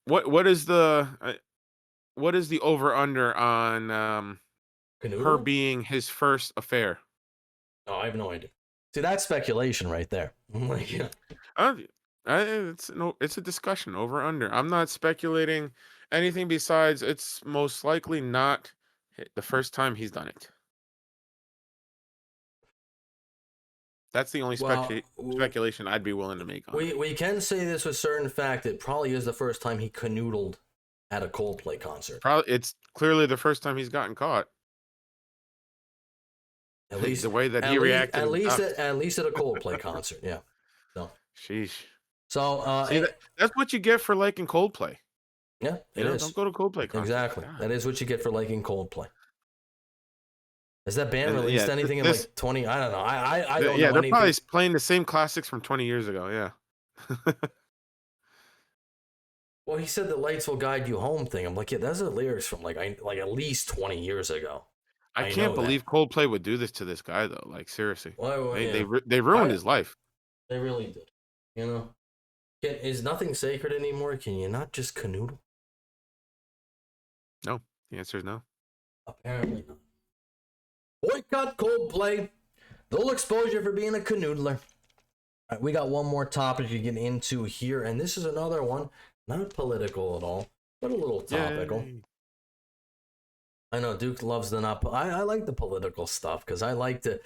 what is the over under on her being his first affair? Oh, I have no idea. See, that's speculation right there. Like, yeah. It's a discussion over under. I'm not speculating anything besides it's most likely not the first time he's done it. That's the only speculation I'd be willing to make on it. We can say this with certain fact. It probably is the first time he canoodled at a Coldplay concert. Probably, it's clearly the first time he's gotten caught. At least the way that he reacted. At least at a Coldplay concert. Yeah. So. Sheesh. So see, that's what you get for liking Coldplay. Yeah, it is. Don't go to Coldplay concerts. Exactly. God. That is what you get for liking Coldplay. Has that band released anything in this, like 20? I don't know. I don't know. Yeah, they're anything. Probably playing the same classics from 20 years ago. Yeah. Well, he said the lights will guide you home thing. I'm like, yeah, those are lyrics from like at least 20 years ago. I can't believe Coldplay would do this to this guy though. Like seriously, yeah. they ruined his life. They really did. You know, is nothing sacred anymore? Can you not just canoodle? No, the answer is no. Apparently not. Boycott Coldplay. They'll expose you for being a canoodler. All right, we got one more topic to get into here, and this is another one, not political at all, but a little topical. Yay. I know Duke loves the not. I like the political stuff because I like to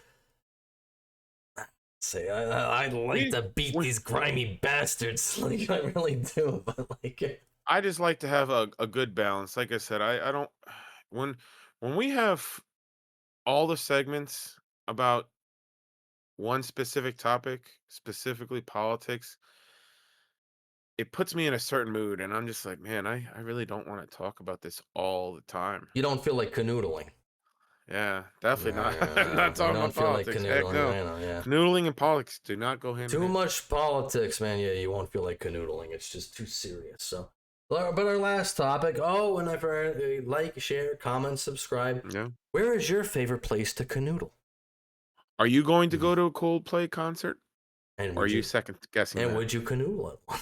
say I like to beat these grimy bastards. Like I really do, but like I just like to have a good balance. Like I said, I don't when we have all the segments about one specific topic, specifically politics, it puts me in a certain mood, and I'm just like, man, I really don't want to talk about this all the time. You don't feel like canoodling. Yeah, definitely not. Not talking about politics. Heck no. Canoodling and politics do not go hand in hand. Too much politics, man. Yeah, you won't feel like canoodling. It's just too serious. So, but our last topic. Oh, and I've heard like, share, comment, subscribe. Yeah. Where is your favorite place to canoodle? Are you going to go to a Coldplay concert? And or are you second guessing? And would you canoodle at one?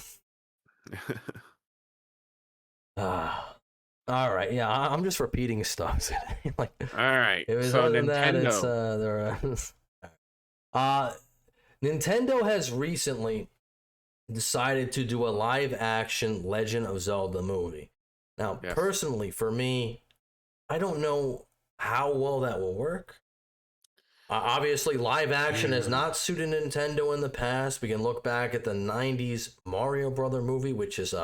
All right, yeah, I'm just repeating stuff. Like, all right, it was so Nintendo. Nintendo has recently decided to do a live-action Legend of Zelda movie. Now, personally, for me, I don't know how well that will work. Obviously, live action has not suited Nintendo in the past. We can look back at the 90s Mario Brother movie, which is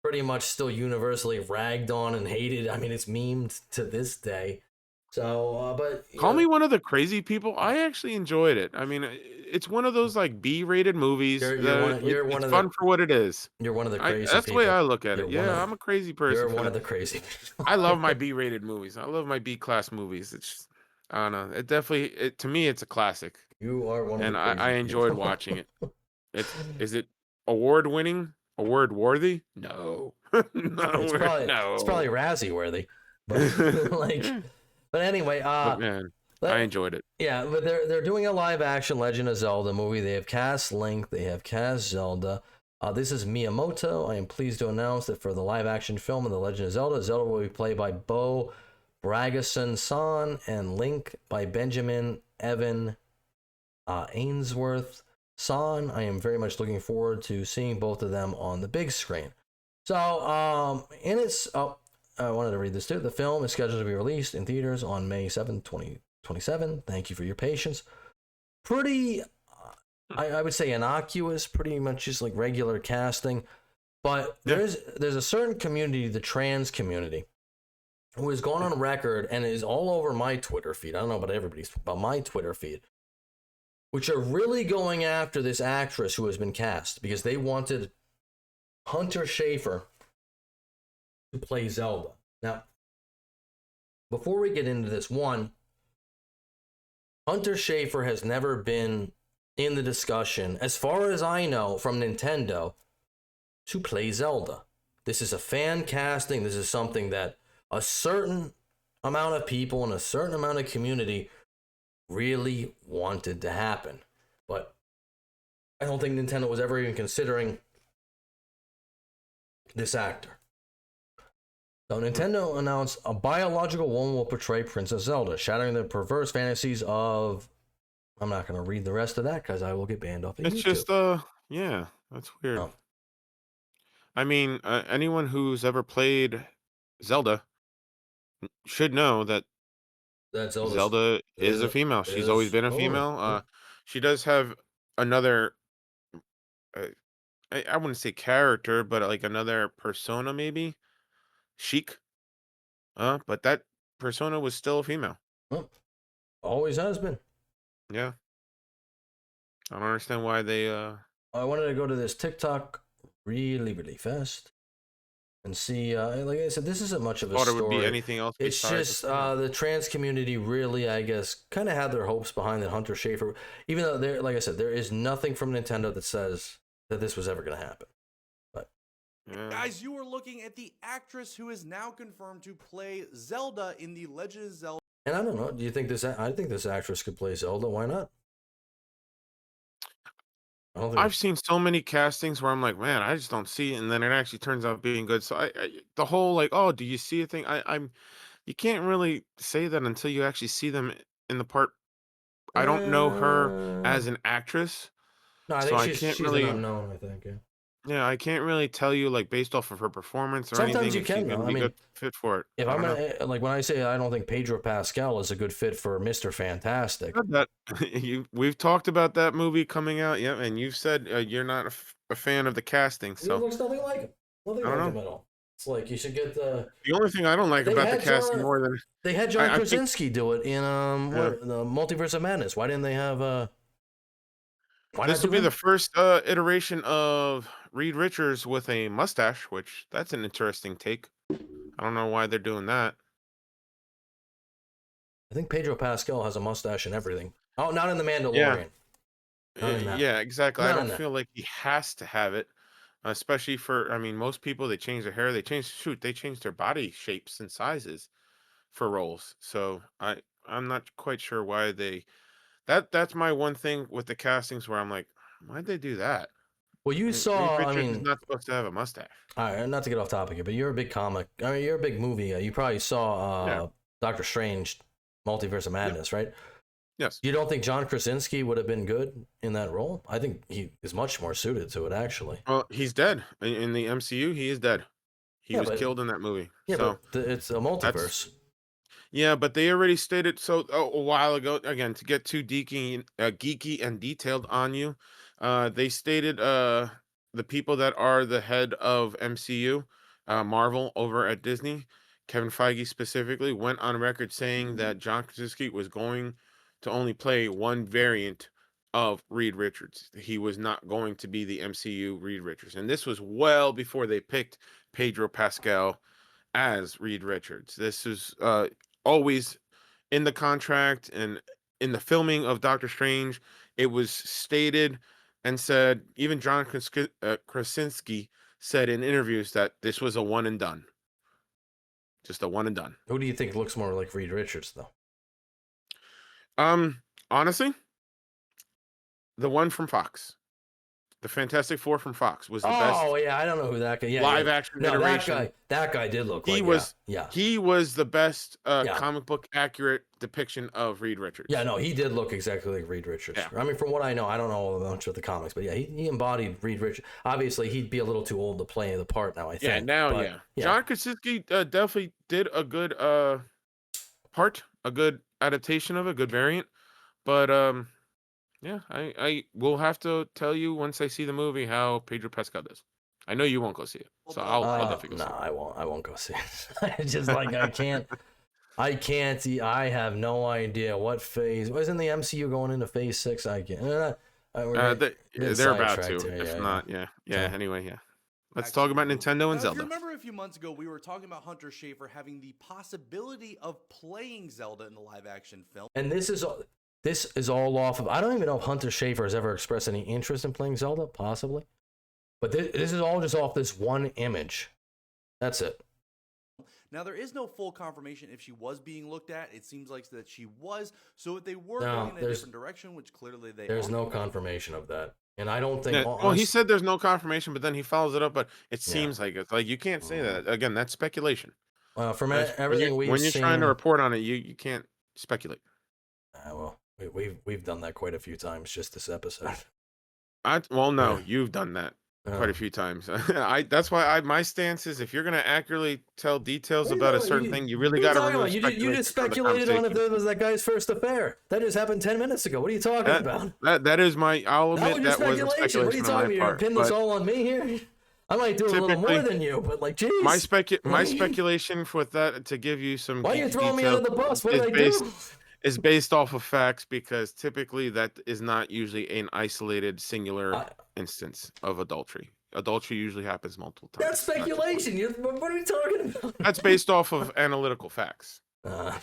pretty much still universally ragged on and hated. I mean, it's memed to this day. So, but... Call me one of the crazy people. I actually enjoyed it. I mean, it's one of those, like, B-rated movies. It's fun for what it is. You're one of the crazy That's people. the way I look at it. Yeah, I'm a crazy person. You're one of the crazy people. I love my B-rated movies. I love my B-class movies. It's just... I don't know. It definitely, to me, it's a classic. You are one of the crazy I enjoyed watching it. Is it award-winning? Award-worthy? No. It's probably Razzie-worthy. But anyway, but man, I enjoyed it. Yeah, but they're doing a live-action Legend of Zelda movie. They have cast Link. They have cast Zelda. This is Miyamoto. I am pleased to announce that for the live-action film of The Legend of Zelda, Zelda will be played by Bo Bragason-san and Link by Benjamin Evan Ainsworth-san. I am very much looking forward to seeing both of them on the big screen. So, I wanted to read this too. The film is scheduled to be released in theaters on May 7th, 2027. Thank you for your patience. Pretty, I would say innocuous, pretty much just like regular casting. But there's a certain community, the trans community, who has gone on record and is all over my Twitter feed. I don't know about everybody's, but my Twitter feed, which are really going after this actress who has been cast because they wanted Hunter Schafer to play Zelda. Now, before we get into this, one, Hunter Schafer has never been in the discussion, as far as I know, from Nintendo, to play Zelda. This is a fan casting. This is something that a certain amount of people and a certain amount of community really wanted to happen. But I don't think Nintendo was ever even considering this actor. So Nintendo announced a biological woman will portray Princess Zelda, shattering the perverse fantasies of... I'm not going to read the rest of that because I will get banned off of It's YouTube. just, yeah, that's weird. Oh. I mean, anyone who's ever played Zelda should know that Zelda is a female. She's always been a female. She does have another, I wouldn't say character, but like another persona maybe, Sheik. But that persona was still a female. Well, always has been. Yeah. I don't understand why they. I wanted to go to this TikTok really fast and see. Like I said, this isn't much of a story. Thought it would be anything else. It's just the trans community really, I guess, kind of had their hopes behind that Hunter Schafer. Even though there, like I said, there is nothing from Nintendo that says that this was ever going to happen. But guys, you are looking at the actress who is now confirmed to play Zelda in the Legend of Zelda. And I don't know. Do you think this? I think this actress could play Zelda. Why not? I've seen so many castings where I'm like, man, I just don't see it, and then it actually turns out being good. So the whole like, oh, do you see a thing? You can't really say that until you actually see them in the part. I don't know her as an actress, No, I so think I can't she's really. an unknown. I think. Yeah. Yeah, I can't really tell you like based off of her performance or Sometimes anything. you if she's can, gonna though. be I mean, good fit for it. If I I'm don't gonna know. like when I say I don't think Pedro Pascal is a good fit for Mr. Fantastic. That we've talked about that movie coming out, yeah, and you've said you're not a fan of the casting, It so looks nothing like him. Nothing I don't like him know. at all. It's like you should get the. The only thing I don't like They about the had casting John- more than They had John I think- Krasinski do it in the Multiverse of Madness. Why didn't they have Why this not will do be him? the first iteration of Reed Richards with a mustache, which that's an interesting take. I don't know why they're doing that. I think Pedro Pascal has a mustache and everything. Oh, not in the Mandalorian. Not in that. Yeah, exactly. Not I in don't that. feel like he has to have it, especially for. I mean, most people they change their hair, they change their body shapes and sizes for roles. So I'm not quite sure why they. That's my one thing with the castings where I'm like, why'd they do that? Well, you Reed saw. I Richards is mean, not supposed to have a mustache. all right, not to get off topic here, but you're a big comic. I mean, you're a big movie. You probably saw Doctor Strange, Multiverse of Madness, right? Yes. You don't think John Krasinski would have been good in that role? I think he is much more suited to it, actually. Well, he's dead in the MCU. He is dead. He was killed in that movie. Yeah, so but it's a multiverse. yeah, but they already stated so a while ago. Again, to get too geeky and detailed on you, they stated the people that are the head of MCU, Marvel over at Disney, Kevin Feige specifically, went on record saying that John Krasinski was going to only play one variant of Reed Richards. He was not going to be the MCU Reed Richards, and this was well before they picked Pedro Pascal as Reed Richards. This is always in the contract and in the filming of Doctor Strange. It was stated and said, even John Krasinski said in interviews that this was a one and done. Just a one and done. Who do you think looks more like Reed Richards, though? Honestly, the one from Fox. The Fantastic Four from Fox was the best. Oh yeah, I don't know who that guy. Yeah, live action iteration. That guy did look. He like, was. Yeah. He was the best comic book accurate depiction of Reed Richards. Yeah, no, he did look exactly like Reed Richards. Yeah. I mean, from what I know, I don't know a bunch of the comics, but yeah, he embodied Reed Richards. Obviously, he'd be a little too old to play the part now. I think. Yeah, now, but, John Krasinski definitely did a good part, a good adaptation of a good variant, but yeah, I will have to tell you once I see the movie how Pedro Pascal does. I know you won't go see it, so I'll definitely go see it. No, I won't go see it. It's just like I can't see. I have no idea what phase. Wasn't the MCU going into phase 6? I can't. They're about to. If not, yeah. Anyway, yeah. Let's talk about Nintendo and Zelda. If you remember a few months ago, we were talking about Hunter Schafer having the possibility of playing Zelda in the live-action film. And this is all off of. I don't even know if Hunter Schafer has ever expressed any interest in playing Zelda, possibly. But this is all just off this one image. That's it. Now, there is no full confirmation if she was being looked at. It seems like that she was. So if they were going in a different direction, which clearly there's no confirmation of that. And I don't think. Yeah, well, he said there's no confirmation, but then he follows it up. But it seems like it's like you can't say that again. That's speculation. From everything when you're trying to report on it, you can't speculate. Well, we've done that quite a few times just this episode. You've done that quite a few times. That's why my stance is if you're gonna accurately tell details about a certain thing, you really got to remove speculation. You just speculated on if it was that guy's first affair. That just happened 10 minutes ago. What are you talking about? That is my. I'll admit that was speculation. What are you talking about? You're pinning this all on me here. I might do a little more than you, but like, geez. My speculation with that to give you some. Why are you throwing me under the bus? What did I do? Is based off of facts because typically that is not usually an isolated singular instance of adultery. Adultery usually happens multiple times. That's speculation. What are you talking about? That's based off of analytical facts. I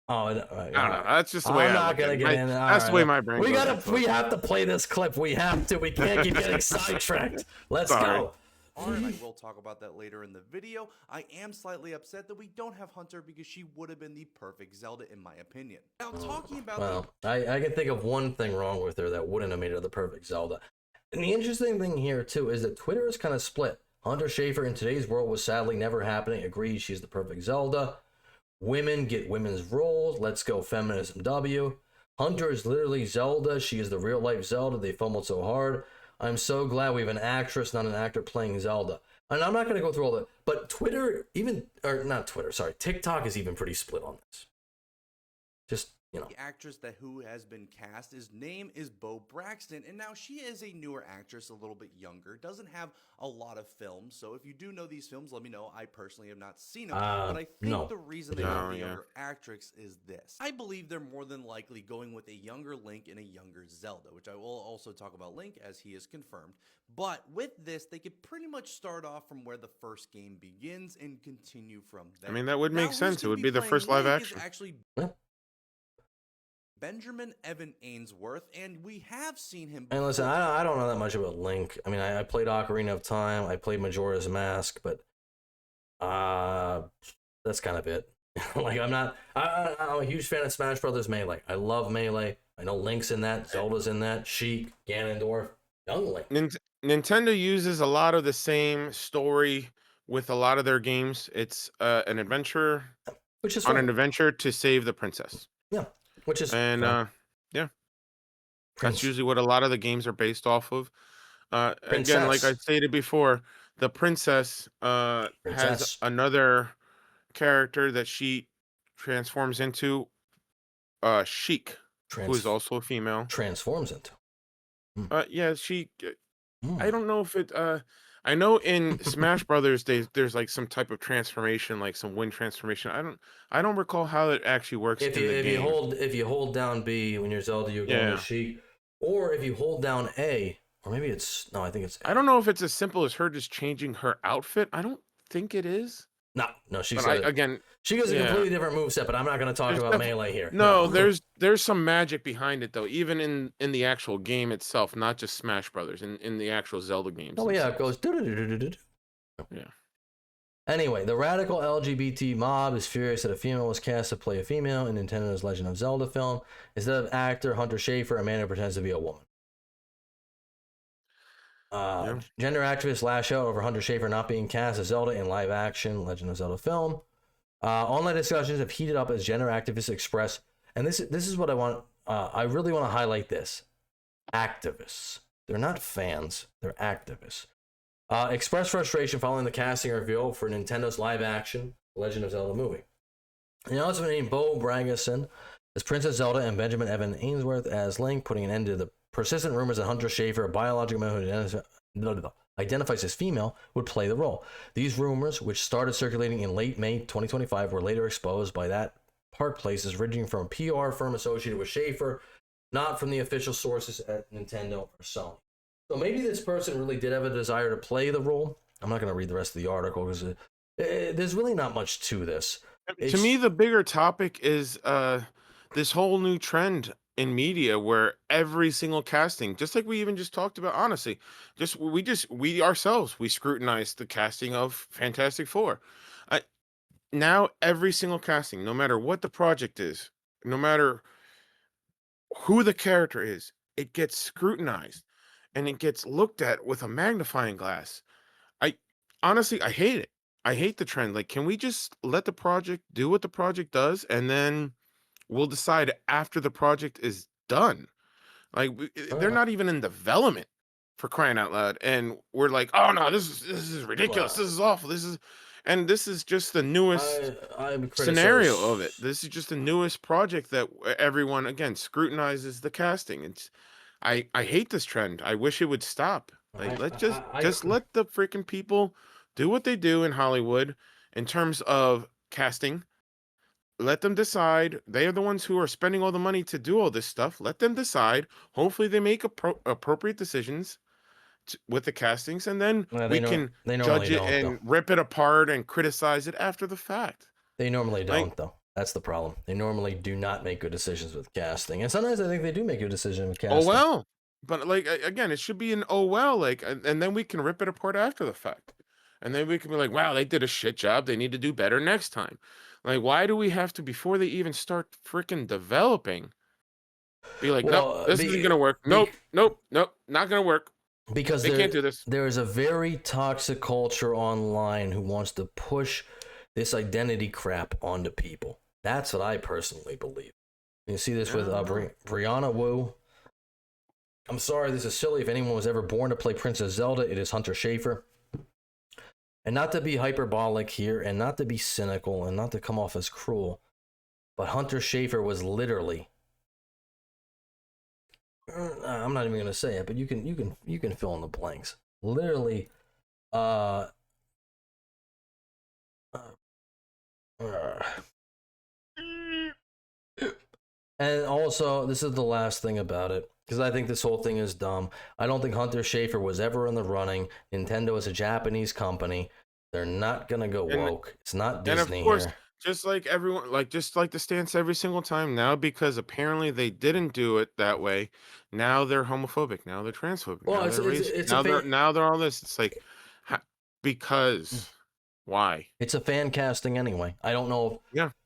don't know. That's just the way I'm not gonna get in. That's the way my brain. We have to play this clip. We have to. We can't keep getting sidetracked. Let's go. And I will talk about that later in the video. I am slightly upset that we don't have Hunter because she would have been the perfect Zelda in my opinion. Now talking about I can think of one thing wrong with her that wouldn't have made her the perfect Zelda. And the interesting thing here too is that Twitter is kind of split. Hunter Schafer in today's world was sadly never happening. Agrees she's the perfect Zelda. Women get women's roles. Let's go feminism W. Hunter is literally Zelda. She is the real life Zelda. They fumbled so hard. I'm so glad we have an actress, not an actor, playing Zelda. And I'm not going to go through all that, but TikTok is even pretty split on this. Just, the actress who has been cast, his name is Bo Braxton, and now she is a newer actress, a little bit younger, doesn't have a lot of films, so if you do know these films, let me know. I personally have not seen them, but I think the reason they have a younger actress is this. I believe they're more than likely going with a younger Link and a younger Zelda, which I will also talk about Link as he is confirmed, but with this, they could pretty much start off from where the first game begins and continue from there. I mean, that would make sense. It would be the first live action. Benjamin Evan Ainsworth, and we have seen him. And listen, I don't know that much about Link. I mean, I played Ocarina of Time, I played Majora's Mask, but that's kind of it. Like, I'm a huge fan of Smash Brothers Melee. I love Melee. I know Link's in that, Zelda's in that, Sheik, Ganondorf, young Link. Nintendo uses a lot of the same story with a lot of their games. It's an adventure, which is on an adventure to save the princess. Yeah. Which is that's usually what a lot of the games are based off of. Again, like I stated before, the princess has another character that she transforms into, Sheik, who is also a female. Transforms into. She. I don't know if it. I know in Smash Brothers, there's like some type of transformation, like some wind transformation. I don't recall how it actually works. If you hold down B when you're Zelda, you're going to Sheik, or if you hold down A, or maybe it's I think it's. I don't know if it's as simple as her just changing her outfit. I don't think it is. No, she's she goes a completely different moveset, but I'm not going to talk about Melee here. No, there's some magic behind it though, even in the actual game itself, not just Smash Brothers, in the actual Zelda games. Oh yeah, it goes. Yeah. Anyway, the radical LGBT mob is furious that a female was cast to play a female in Nintendo's Legend of Zelda film. Instead of actor Hunter Schafer, a man who pretends to be a woman. Gender activists lash out over Hunter Schafer not being cast as Zelda in live action Legend of Zelda film. Online discussions have heated up as gender activists express, and this is what I want. I really want to highlight this. Activists. They're not fans. They're activists. Express frustration following the casting reveal for Nintendo's live action Legend of Zelda movie. The announcement named Bo Bragason as Princess Zelda and Benjamin Evan Ainsworth as Link, putting an end to the persistent rumors that Hunter Schafer, a biological man who identifies as female, would play the role. These rumors, which started circulating in late May 2025, were later exposed by that Park Place as originating from a PR firm associated with Schafer, not from the official sources at Nintendo or Sony. So maybe this person really did have a desire to play the role. I'm not going to read the rest of the article because there's really not much to this. To me, the bigger topic is this whole new trend in media where every single casting, just like we even just talked about, honestly, we ourselves, we scrutinized the casting of Fantastic Four. Now every single casting, no matter what the project is, no matter who the character is, it gets scrutinized and it gets looked at with a magnifying glass. Honestly, I hate it. I hate the trend. Like, can we just let the project do what the project does, and then we'll decide after the project is done? Like, they're not even in development, for crying out loud, and we're like, oh no, this is ridiculous. This is awful. This is just the newest scenario of it. This is just the newest project that everyone again scrutinizes the casting. I hate this trend. I wish it would stop. Like, let's just let the freaking people do what they do in Hollywood in terms of casting. Let them decide. They are the ones who are spending all the money to do all this stuff. Let them decide. Hopefully they make appropriate decisions with the castings, and then we can judge it and rip it apart and criticize it after the fact. They normally don't, though. That's the problem. They normally do not make good decisions with casting. And sometimes I think they do make good decisions with casting. Oh, well. But, like, again, it should be an oh, well. Like, and then we can rip it apart after the fact. And then we can be like, wow, they did a shit job. They need to do better next time. Like, why do we have to, before they even start freaking developing, be like, nope, this isn't going to work. Nope, not going to work. Because they can't do this. There is a very toxic culture online who wants to push this identity crap onto people. That's what I personally believe. You see this with Brianna Wu. I'm sorry, this is silly. If anyone was ever born to play Princess Zelda, it is Hunter Schafer. And not to be hyperbolic here, and not to be cynical, and not to come off as cruel, but Hunter Schafer was literally, I'm not even going to say it, but you can fill in the blanks. Literally, and also, this is the last thing about it, because I think this whole thing is dumb. I don't think Hunter Schafer was ever in the running. Nintendo is a Japanese company. They're not going to go woke. It's not Disney. And of course, here. just like everyone, just like the stance every single time now, because apparently they didn't do it that way. Now they're homophobic. Now they're transphobic. Well, now they're racist. Now they're all this. It's like, because why? It's a fan casting anyway. I don't know.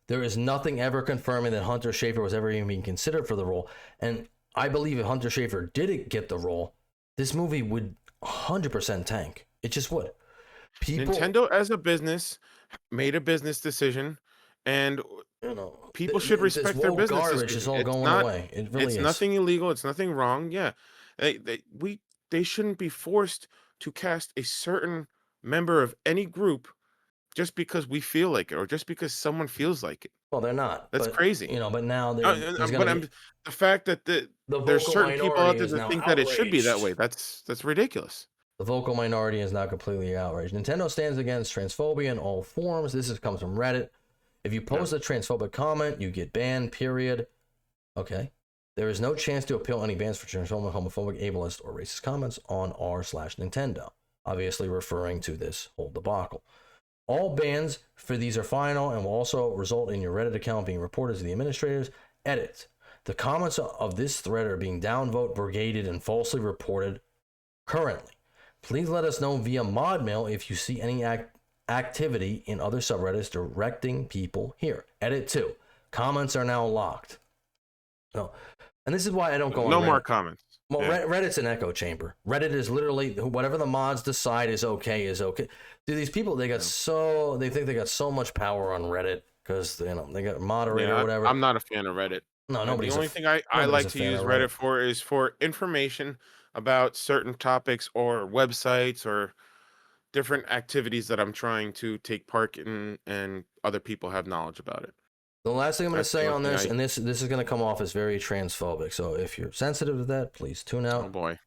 There is nothing ever confirming that Hunter Schafer was ever even being considered for the role. And I believe if Hunter Schafer didn't get the role, this movie would 100% tank. It just would. Nintendo as a business made a business decision, and people should respect their business. Garbage is all going away. It really is. It's nothing illegal. It's nothing wrong. Yeah, they shouldn't be forced to cast a certain member of any group just because we feel like it, or just because someone feels like it. Well, they're not. That's crazy. But now the fact that there's certain people out there that think that it should be that way. That's ridiculous. The vocal minority is now completely outraged. Nintendo stands against transphobia in all forms. This comes from Reddit. If you post a transphobic comment, you get banned, period. Okay. There is no chance to appeal any bans for transphobic, homophobic, ableist, or racist comments on r/Nintendo. Obviously referring to this whole debacle. All bans for these are final and will also result in your Reddit account being reported to the administrators. Edit. The comments of this thread are being downvote brigaded and falsely reported currently. Please let us know via mod mail if you see any activity in other subreddits directing people here. Edit 2. Comments are now locked. No. And this is why I don't go on No Reddit. more comments. Well, Reddit's an echo chamber. Reddit is literally whatever the mods decide is okay is okay. Dude, these people, they think they got so much power on Reddit because they got a moderator or whatever. I'm not a fan of Reddit. No, nobody's. The only thing I like to use Reddit for is for information about certain topics or websites or different activities that I'm trying to take part in, and other people have knowledge about it. The last thing I'm going to say on this, and this is going to come off as very transphobic, so if you're sensitive to that, please tune out. Oh boy.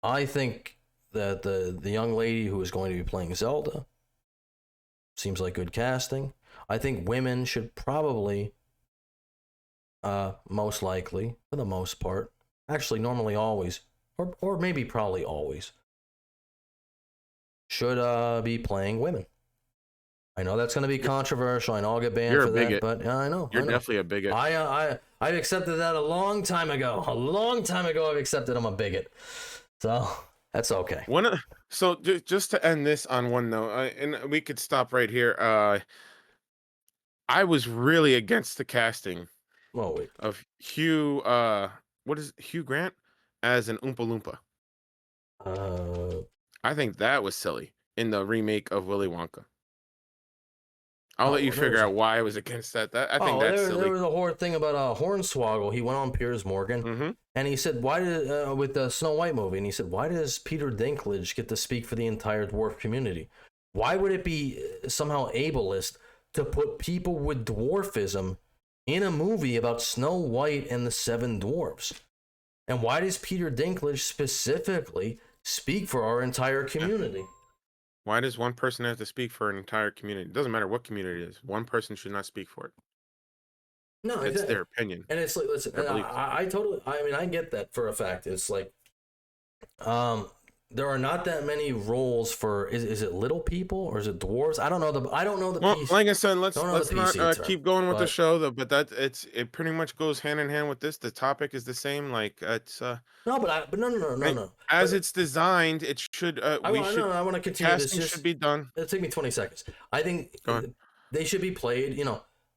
I think that the young lady who is going to be playing Zelda seems like good casting. I think women should probably, most likely, for the most part, actually normally always, or maybe probably always, should be playing women. I know that's going to be controversial. I know I'll get banned for that, but I know. You're definitely a bigot. I accepted that a long time ago. A long time ago, I've accepted I'm a bigot. So that's okay. So just to end this on one note, and we could stop right here. I was really against the casting of Hugh. What is it, Hugh Grant as an Oompa Loompa? I think that was silly in the remake of Willy Wonka. I'll let you figure out why I was against that. I think that's silly. There was a horror thing about Hornswoggle. He went on Piers Morgan, and he said, "Why did with the Snow White movie?" And he said, "Why does Peter Dinklage get to speak for the entire dwarf community? Why would it be somehow ableist to put people with dwarfism in a movie about Snow White and the Seven Dwarfs? And why does Peter Dinklage specifically speak for our entire community?" Why does one person have to speak for an entire community? It doesn't matter what community it is. One person should not speak for it. No, it's their opinion. And it's like, listen, I mean, I get that for a fact. It's like, there are not that many roles for. Is it little people or is it dwarves? I don't know the. Well, PC, like I said, let's not keep going with the show though. But it pretty much goes hand in hand with this. The topic is the same. Like it's no. As it's designed, it should. I want to continue. Casting should be done. It'll take me 20 seconds. I think they should be played.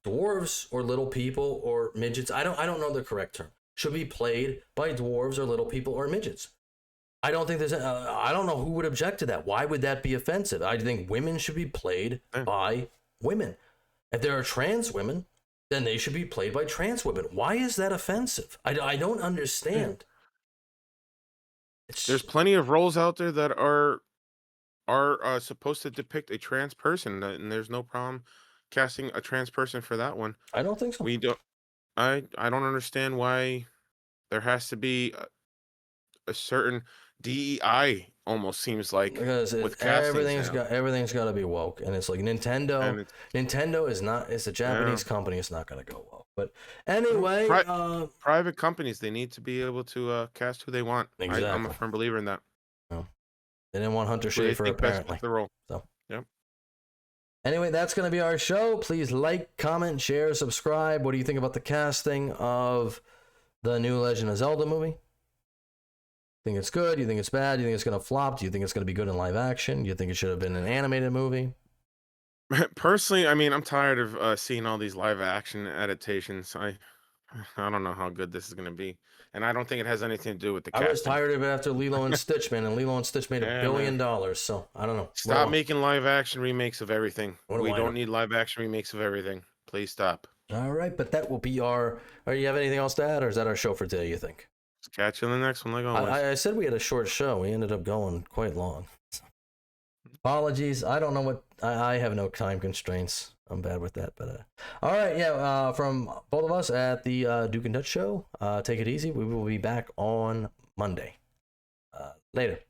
Dwarves or little people or midgets. I don't know the correct term. Should be played by dwarves or little people or midgets. I don't think I don't know who would object to that. Why would that be offensive? I think women should be played by women. If there are trans women, then they should be played by trans women. Why is that offensive? I don't understand. There's plenty of roles out there that are supposed to depict a trans person, and there's no problem casting a trans person for that one. I don't think so. I don't understand why there has to be a certain DEI, almost seems like, because everything's got to be woke, and it's like Nintendo is not. It's a Japanese company. It's not going to go woke. But anyway, private companies, they need to be able to cast who they want. Exactly. I'm a firm believer in that. No. They didn't want Hunter Schafer apparently. The role. So yep. Anyway, that's going to be our show. Please like, comment, share, subscribe. What do you think about the casting of the new Legend of Zelda movie? Think it's good? Do you think it's bad? Do you think it's going to flop? Do you think it's going to be good in live action? Do you think it should have been an animated movie? Personally, I mean, I'm tired of seeing all these live action adaptations. I don't know how good this is going to be, and I don't think it has anything to do with the casting. I was tired of it after Lilo and Stitch, man, and Lilo and Stitch made $1 billion. So I don't know. Stop making live action remakes of everything. We don't need live action remakes of everything. Please stop. All right, but that will be our. Or you have anything else to add, or is that our show for today? You think? Let's catch you in the next one. Like always. I said we had a short show. We ended up going quite long. Apologies. I don't know what. I have no time constraints. I'm bad with that. But all right, yeah. From both of us at the Duke and Dutch Show. Take it easy. We will be back on Monday. Later.